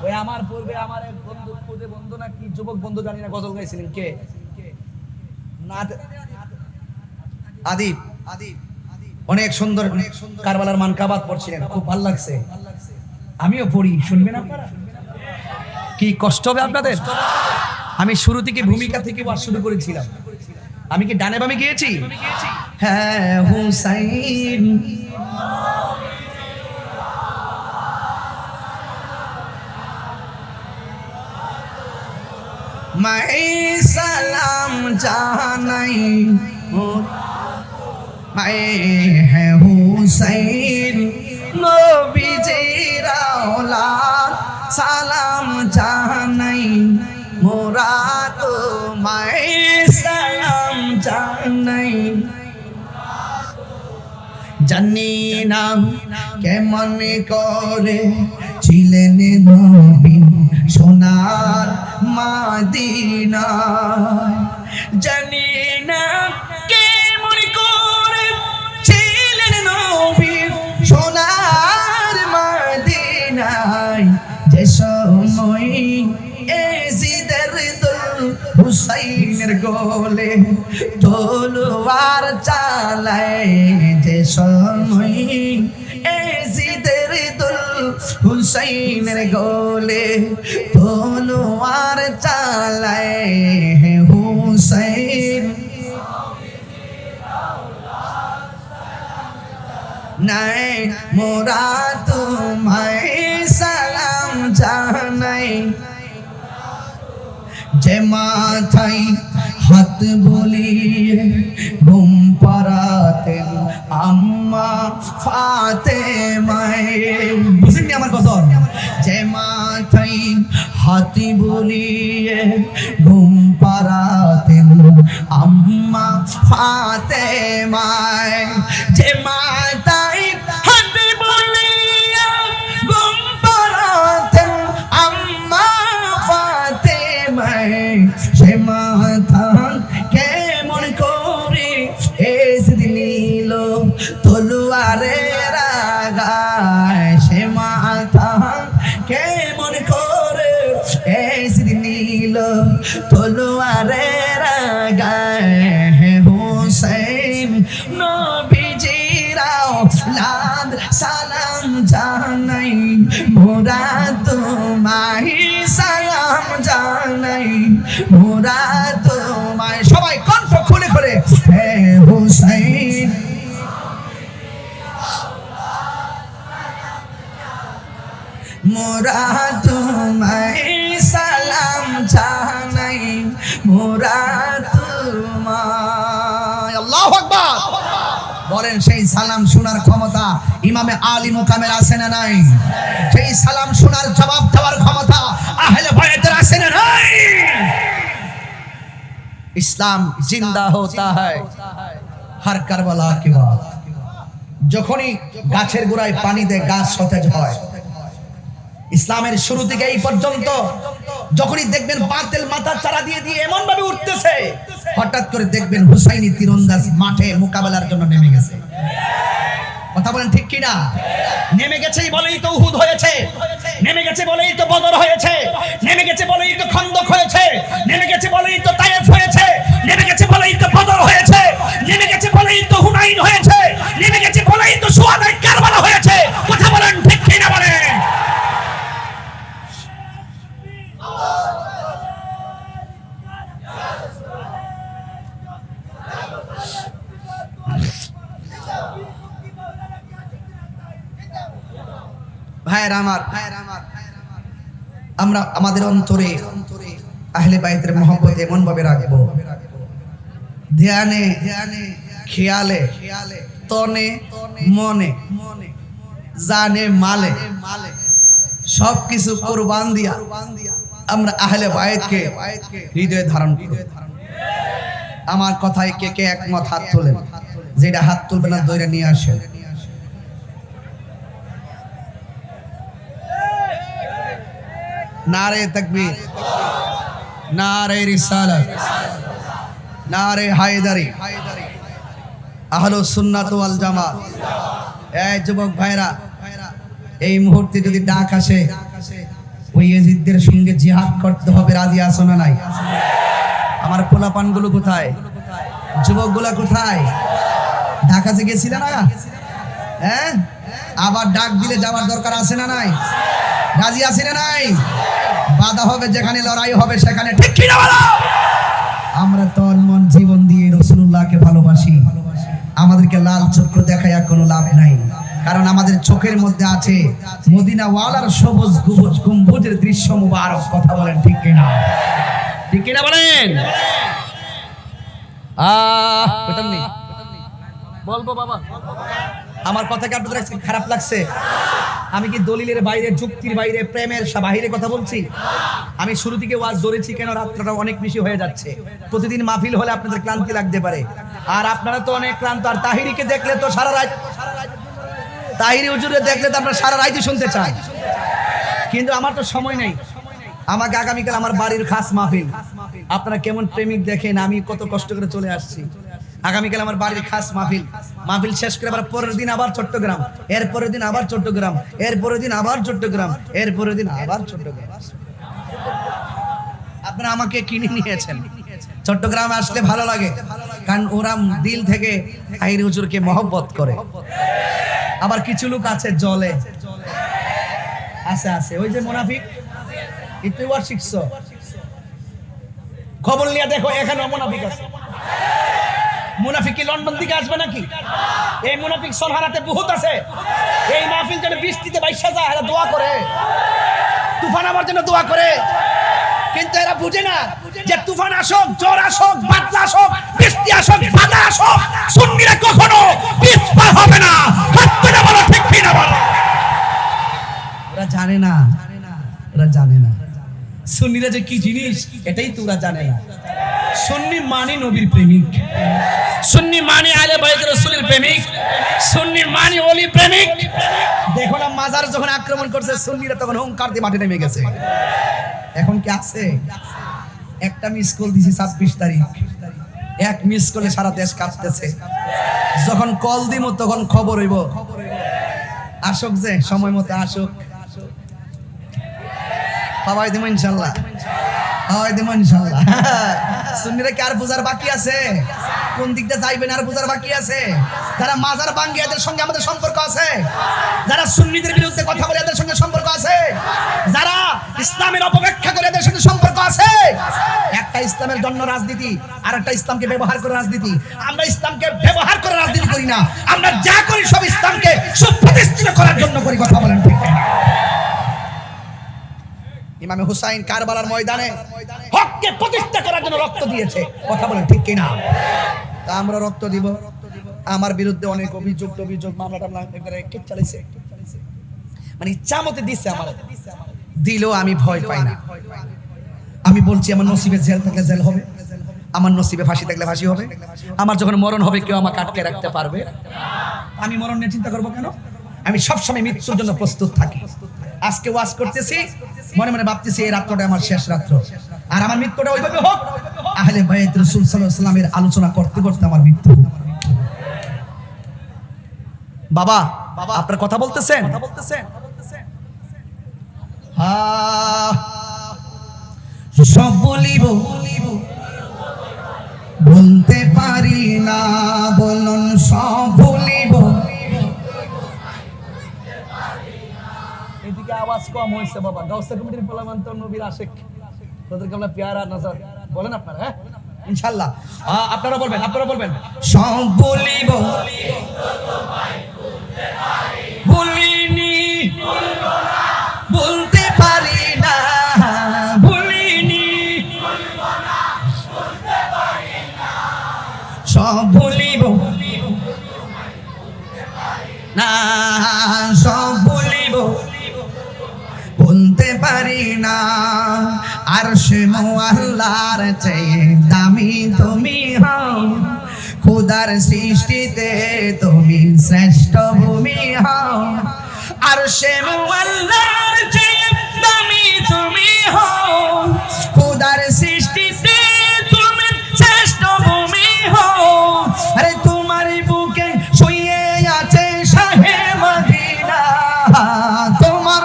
ওই আমার পূর্বে আমার এক বন্ধু, খুদে বন্ধু না কি যুবক বন্ধু জানি না, গজল গাইছিলেন কে? না আদিব। অনেক সুন্দর কারবালার মানকাবাত পড়ছিলেন, খুব ভালো লাগছে। আমিও পড়ি, শুনবেন আপনারা? কি কষ্ট হবে আপনাদের? আমি শুরু থেকে ভূমিকা থেকে ওয়াজ শুরু করেছিলাম। আমি কি ডানে বামে গিয়েছি? হ্যাঁ হুসাইন মাই সালাম জানাই, মাই হ্যাঁ হুসাইন নবীজির আওলাদ, সালাম জানাই মোরা তোমায়, সালাম জানাই। জানি না কেমন করে ছিলেন নবী সোনার মদিনায়, জানি না কেমন করে ছিলেন নবী সোনার মদিনায়, যেসব সময় এজিদের দুল হুসাইনের গোলে তলোয়ার চালায় যে সময় এজিদের দুল হুসাইনের গোলে তলোয়ার চালায় হুসাইন নাই মোরা তোমায় সালাম জানাই যে মাথায় হাত বলিয়ে ঘুম পাড়াতেন আম্মা ফাতেমায় বুঝেননি আমার কথা যে মাথায় হাত বলিয়ে ঘুম পাড়াতেন আম্মা ফাতেমায় যে মাথায় হাত বলিয়ে ঘুম পাড়াতেন আম্মা ফাতেমায় সে মাথা কেমন করে এসে নিল তলোয়ারের আগায় সে মাথা কেমন করে এসে নিল তলোয়ারের আগায় হোসেন নবীজিরাও লাদ সালাম জানাই মোরা তোমায় সালাম জানাই মোরা তোমায় সবাই কণ্ঠ খুলে খুলে হে হোসেন মোরা তোমায় সালাম জানাই মোরা তোমায় আল্লাহু আকবার বলেন সেই সালাম শোনার ক্ষমতা ইমামে আলী মুকামের আছে না নাই সেই সালাম শোনার জবাব দেওয়ার ক্ষমতা আহলে বায়তের আছে না নাই ইসলাম জিন্দা होता है हर करबला की बात যখনই গাছের গোড়ায় পানি দেয় গাছ সতেজ হয় ইসলামের শুরু থেকে এই পর্যন্ত যখনই দেখবেন বাতিল মাথা চারা দিয়ে দিয়ে এমন ভাবে উঠতেছে হঠাৎ করে দেখবেন হুসাইনি তীরন্দাজ মাঠে মোকাবেলার জন্য নেমে গেছে কথা বলেন ঠিক কি না নেমে গেছেই বলেই তো উহুদ হয়েছে নেমে গেছে বলেই তো বদর হয়েছে নেমে গেছে বলেই তো খন্দক হয়েছে নেমে গেছে বলেই তো তায়েফ হয়েছে নেমে গেছে বলেই তো বদর হয়েছে নেমে গেছে বলেই তো হুনাইন হয়েছে নেমে গেছে বলেই তো শুহাদায়ে কারবালা হয়েছে কথা বলেন ঠিক কি না বলেন ভাইয়েরা আমার আমরা আমাদের অন্তরে আহলে বাইতের মহব্বত এমন ভাবে রাখবো ধ্যানে খেয়ালে তনে মনে জানে মালে সবকিছু কুরবান দিয়া আমরা আহলে বাইতকে হৃদয়ে ধারণ করি আমার কথায় কে কে একমত হাত তোলেন যেটা হাত তুলবে না দইরা নিয়ে আসে नारे तकबीर नारे रिसालत नारे हैदरी আহলুস সুন্নাত ওয়াল জামাত এই যুবক ভাইরা এই মুহূর্তে যদি ডাক আসে ওই ইয়াজিদদের সঙ্গে জিহাদ করতে হবে রাজি আছো না নাই আমার পোলাপানগুলো কোথায় যুবকগুলো কোথায় ঢাকাতে গেছিল না হ্যাঁ আবার ডাক দিলে যাওয়ার দরকার আছে না নাই রাজি আছি না নাই বাধা হবে যেখানে লড়াই হবে সেখানে ঠিক কি না বলো আমরা তন মন জীবন দিয়ে রাসূলুল্লাহকে ভালোবাসি আমাদেরকে লাল চক্ষু দেখায়া কোনো লাভ নাই কারণ আমাদের চোখের মধ্যে আছে মদিনা ওয়ালার সবুজ গম্বুজের দৃশ্য মুবারক কথা বলেন ঠিক কি না বলেন কইতাম নি বলবো বাবা আমার কথা কি আপনাদের খারাপ লাগছে আমি কি দলিলের বাইরে যুক্তির বাইরে প্রেমের বাইরে কথা বলছি আমি শুরু থেকে ওয়াজ ধরেছি কেন রাতটা অনেক বেশি হয়ে যাচ্ছে প্রতিদিন মাহফিল হলে আপনাদের ক্লান্তি লাগতে পারে আর আপনারা তো অনেক ক্লান্ত আর তাহিরিকে দেখলে তো সারা রাত তাহিরি হুজুরে দেখলে তো আমরা সারা রাতই শুনতে চাই কিন্তু আমার তো সময় নেই আমাকে আগামীকাল আমার বাড়ির খাস মাহফিল আপনারা কেমন প্রেমিক দেখেন আমি কত কষ্ট করে চলে আসছি আগামীকাল আমার বাড়ির খাস মাহফিল মাহফিল শেষ করে আবার পরের দিন আবার চট্টগ্রাম, এর পরের দিন আবার চট্টগ্রাম, এর পরের দিন আবার চট্টগ্রাম, এর পরের দিন আবার চট্টগ্রাম। আপনারা আমাকে কিনে নিয়েছেন। চট্টগ্রামে আসলে ভালো লাগে, কারণ ওরা দিল থেকে তাহির হুজুরকে মহব্বত করে। আবার কিছু লোক আছে জলে আছে, ওই যে মুনাফিক, ইতিবার শিখছ, খবর নিয়ে দেখো এখানে মুনাফিক আছে। মুনাফিক কি লন্ডন থেকে আসবে নাকি? এই মুনাফিক সনহারাতে বহুত আছে। এই মাহফিল যেন বৃষ্টিতে বাইশা যায়, এরা দোয়া করে, তুফান আমার জন্য দোয়া করে। কিন্তু এরা বুঝে না যে তুফান আসুক, জ্বর আসুক, বাদলা আসুক, বৃষ্টি আসুক, বাধা আসুক, সুন্নিরা কখনো পিছপা হবে না। সত্যি না বলো, ঠিক কি না বলো? ওরা জানে না, ওরা জানে না সুন্নিরা যে কি জিনিস, এটাই তো ওরা জানে না। সুন্নি মানে নবীর প্রেমিক, সুন্নি মানে আলে বাইত রাসূলের প্রেমিক, সুন্নি মানে ওলি প্রেমিক। দেখো না মাজার যখন আক্রমণ করছে সুন্নিরা, তখন হুঙ্কার দিয়ে মাঠে নেমে গেছে। এখন কি আছে? একটা মিস কল দিছি 26 তারিখ, এক মিস কলে সারা দেশ কাঁপতেছে। যখন কল দিব তখন খবর হইব, আসুক যে সময় মতো আসুক, পাওয়াই দিব ইনশাআল্লাহ, পাওয়াই দিব ইনশাআল্লাহ। সুন্নিরা কি আর বুঝার বাকি আছে? কোন দিকটা যাইবেন আর বুঝার বাকি আছে? যারা মাজার ভাঙ্গে এদের সঙ্গে আমাদের সম্পর্ক আছে, যারা সুন্নিদের বিরুদ্ধে কথা বলে এদের সঙ্গে সম্পর্ক আছে, যারা ইসলামের অপব্যাখ্যা করে এদের সঙ্গে সম্পর্ক আছে। একটা ইসলামের জন্য রাজনীতি, আর একটা ইসলামকে ব্যবহার করে রাজনীতি। আমরা ইসলামকে ব্যবহার করে রাজনীতি করি না, আমরা যা করি সব ইসলামকে সুপ্রতিষ্ঠিত করার জন্য করি। কথা বলেন ঠিক না? ইমামে হুসাইন কারবালার ময়দানে হককে প্রতিষ্ঠা করার জন্য রক্ত দিয়েছে। কথা বলেন ঠিক কিনা? তা আমরা রক্ত দিব। আমার বিরুদ্ধে অনেক অভিযোগ মামলা টামলা কে চালাইছে, মানে ইচ্ছা মতে দিচ্ছে। আমার দিলেও আমি ভয় পাই না। আমি বলছি আমার নসিবে জেল থাকলে জেল হবে, আমার নসিবে ফাঁসি থাকলে ফাঁসি হবে। আমার যখন মরণ হবে কেউ আমাকে আটকে রাখতে পারবে? আমি মরণ নিয়ে চিন্তা করবো কেন? আমি সবসময় মৃত্যুর জন্য প্রস্তুত থাকি। আজকে ওয়াজ করতেছি, মনে মনে ভাবতেছি এই রাত্রটা আমার শেষ রাত্র, আর আমার মৃত্যুটা ওইভাবে হোক আহলে বাইত রাসূল সাল্লাল্লাহু আলাইহি ওয়াসাল্লামের আলোচনা করতে করতে আমার মৃত্যু। বাবা আপনার কথা বলতেছেন? সব বলিব বলতে পারি না, বলুন সব বলিব। এদিকে আওয়াজ কম হয়েছে বাবা। গাউসে কমিটির পোলামান তো নবীর আশিক, তাদেরকে আমরা পেয়ারা নজর বলেন আপনারা। হ্যাঁ ইনশাআল্লাহ আপনারা বলবেন সব বলিব, বলিনি বলতে পারি না, বলিনি সব বলিব না, সব বলিব বলতে পারি না। আরশে মুআল্লার চেয়ে দামি তুমি হও, খোদার সৃষ্টিতে তুমি শ্রেষ্ঠ ভূমি হও। আরশে মুআল্লার চেয়ে দামি তুমি হও, খোদার সৃষ্টিতে তুমি শ্রেষ্ঠ ভূমি হও। আরে তোমার বুকে শুয়ে আছে শাহে মদিনা, তোমার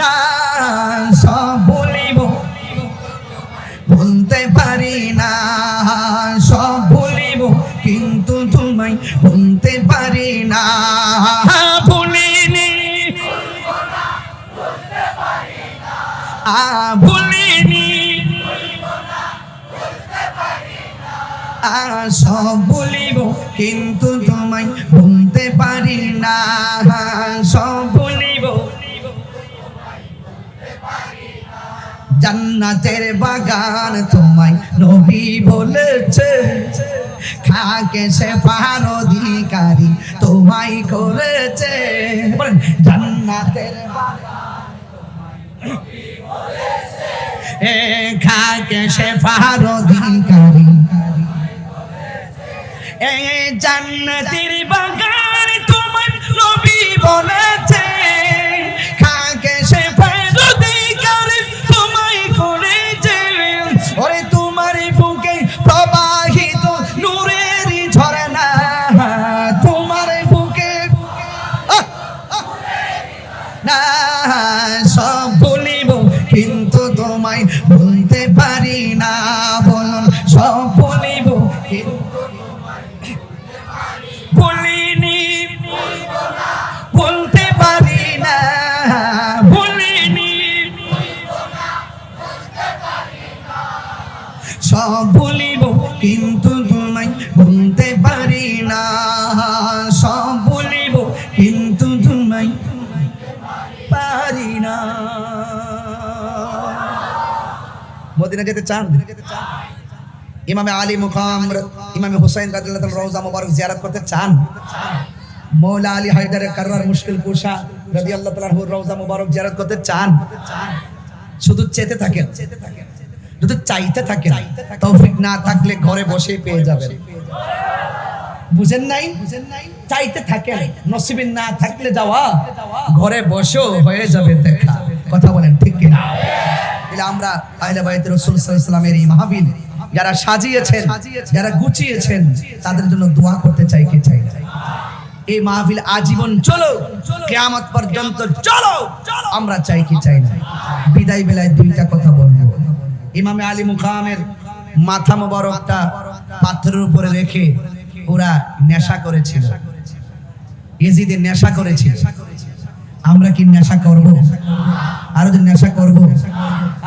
না সব বলিব বলতে পারি না, সব বলিব কিন্তু তোমায় বলতে পারি না। ভুলিনি ভুলিনি সব বলিব কিন্তু তোমায় বলতে পারি না, সব বলিব। জান্নাতের বাগান তোমায় নবী বলেছে, খাকে শেফার অধিকারী তোমায় করেছে। জান্নাতের বাগান নবী বলেছে, খাকে শেফার অধিকারী। জান্নাতের বাগান তোমায় নবী বলেছে, খাকে শেফার অধিকারী তোমায় করেছে। ওরে তোমার বুকে প্রবাহিত সব ভুলিব কিন্তু তোমায় ভুলতে পারি না। বলুন সব ভুলিব কিন্তু ভুলিনি, ভুলতে পারি না, ভুলিনি, সব ভুলিব কিন্তু তোমায় ভুলতে পারি না। সব ভুলিব কিন্তু তোমায় পারি না। মদিনা যেতে চান? ইমামে আলী মুকাম ইমামে হুসাইন রাদিয়াল্লাহু তাআলা রওজা মুবারক জিয়ারত করতে চান? মৌলা আলী হায়দারে কাররার মুশকিল কুশা রাদিয়াল্লাহু তাআলার রওজা মুবারক জিয়ারত করতে চান? শুধু চেতে থাকেন, যদি চাইতে থাকেন, তৌফিক না থাকলে ঘরে বসে পেয়ে যাবেন। বুঝেন নাই? চাইতে থাকেন, নসিবে না থাকলে যাওয়া, ঘরে বসেও হয়ে যাবে দেখা। কথা বলেন ঠিক কিনা? তাহলে আমরা আহলে বাইত রাসূল সাল্লাল্লাহু আলাইহি ওয়াসাল্লামের এই মাহফিল যারা সাজিয়েছেন, যারা গুছিয়েছেন, তাদের জন্য দোয়া করতে চাই। কে চাই? এই মাহফিল আজীবন চলো, কিয়ামত পর্যন্ত চলো, আমরা চাই কি চাই না? বিদায় বেলায় দুইটা কথা বলবো। ইমামে আলী মুকামের মাথা মোবারকটা পাথরের উপরে রেখে ওরা নেশা করেছিল, ইয়েজিদের নেশা করেছিল। আমরা কি নেশা করব? আরো যে নেশা করব?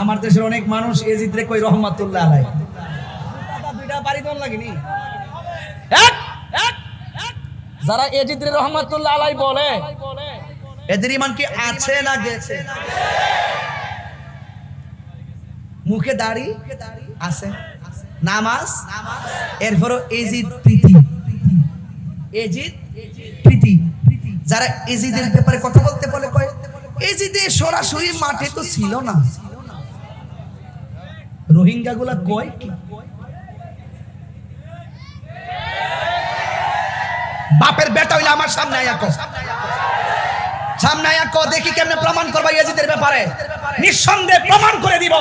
আমার দেশের অনেক মানুষ ইয়েজিদরে কই রহমাতুল্লাহ আলাইহি, দুইটা বাড়ি দন লাগেনি। যারা ইয়েজিদরে রহমাতুল্লাহ আলাইহি বলে, এদের ঈমান কি আছে না গেছে? মুখে দাড়ি আছে, নামাজ, এরপরও এজিদ প্রীতি, এজিদ প্রীতি। যারা এজিদের ব্যাপারে কথা বলতে বলে কয় এজিদে সরাসরি মাঠে তো ছিল না। রোহিঙ্গা গুলা কয় কি? বাপের বেটা হইলে আমার সামনে আয়া কো, সামনে আয়া কো, দেখি কেমনে প্রমাণ করবা এজিদের ব্যাপারে। নিঃসন্দেহে প্রমাণ করে দিব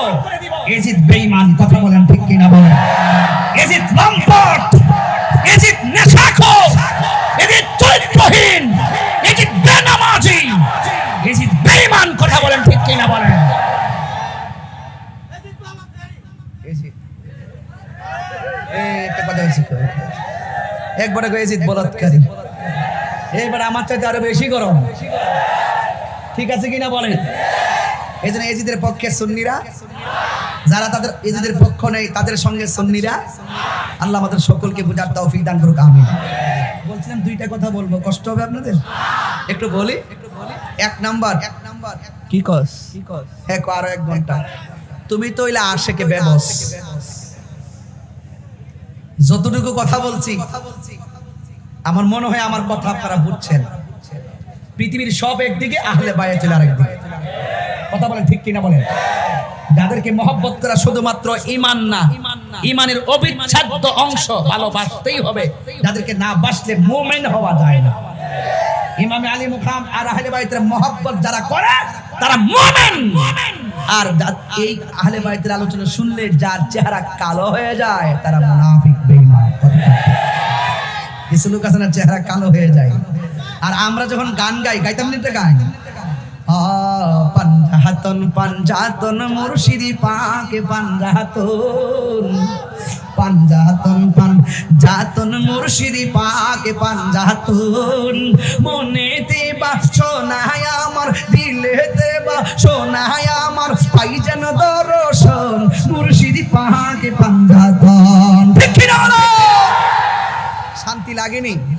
এজিদ বেঈমান। কথা বলেন ঠিক কি না? বলেন এজিদ লম্পট, এজিদ নেশাখোর, এজিদ চরিত্রহীন, এজিদ বেনামাজি, এজিদ বেঈমান। কথা বলেন ঠিক কি না? বলেন এজিদ একটা কথা হইছে, একবারে কই এজিদ বলাৎকারী, এইবার আমার চাইতে আরো বেশি গরম। ঠিক আছে কিনা বলেন? এই জন্য এজিদের পক্ষে সুন্নিরা, যারা তাদের এজিদের পক্ষ নেই তাদের সঙ্গে সুন্নিরা। আল্লাহ আমাদের সকলকে বুঝার তৌফিক দান করুক, আমিন। বলছিলাম দুইটা কথা বলবো, কষ্ট হবে আপনাদের? একটু বলি। এক নাম্বার, কি কস হ্যাঁ আরো 1 ঘন্টা। তুমি তো হইলে আশেকে বেবস। যতটুকু কথা বলছি আমার মনে হয় আমার কথা আপনারা বুঝছেন। পৃথিবীর সব একদিকে, আহলে বায়াতুল আরেকদিকে। কথা বলেন ঠিক কিনা? বলেন যাদেরকে মহব্বত করা শুধুমাত্র ঈমান না, ঈমানের অবিচ্ছেদ্য অংশ, ভালোবাসতেই হবে। যাদেরকে না বাসলে মুমিন হওয়া যায় না। ইমামে আলী মুকাম আর আহলে বাইতের মহব্বত যারা করে তারা মুমিন। আর এই আহলে বাইতের আলোচনা শুনলে যার চেহারা কালো হয়ে যায় তারা মুনাফিক, বেঈমান। কিছু লোক আছে না চেহারা কালো হয়ে যায়। আর আমরা যখন গান গাই, গাইতাম না গান, পাঞ্জাতন পাঞ্জাতন মুর্শিদি পাকে পাঞ্জাতন, পাঞ্জাতন পাঞ্জাতন মুর্শিদি পাকে পাঞ্জাতন। মনেতে বা শোনায় আমার, দিলেতে বা শোনায় আমার, পাই যেন দর্শন মুর্শিদি পাকে পাঞ্জাতন। ঠিক না? শান্তি লাগেনি?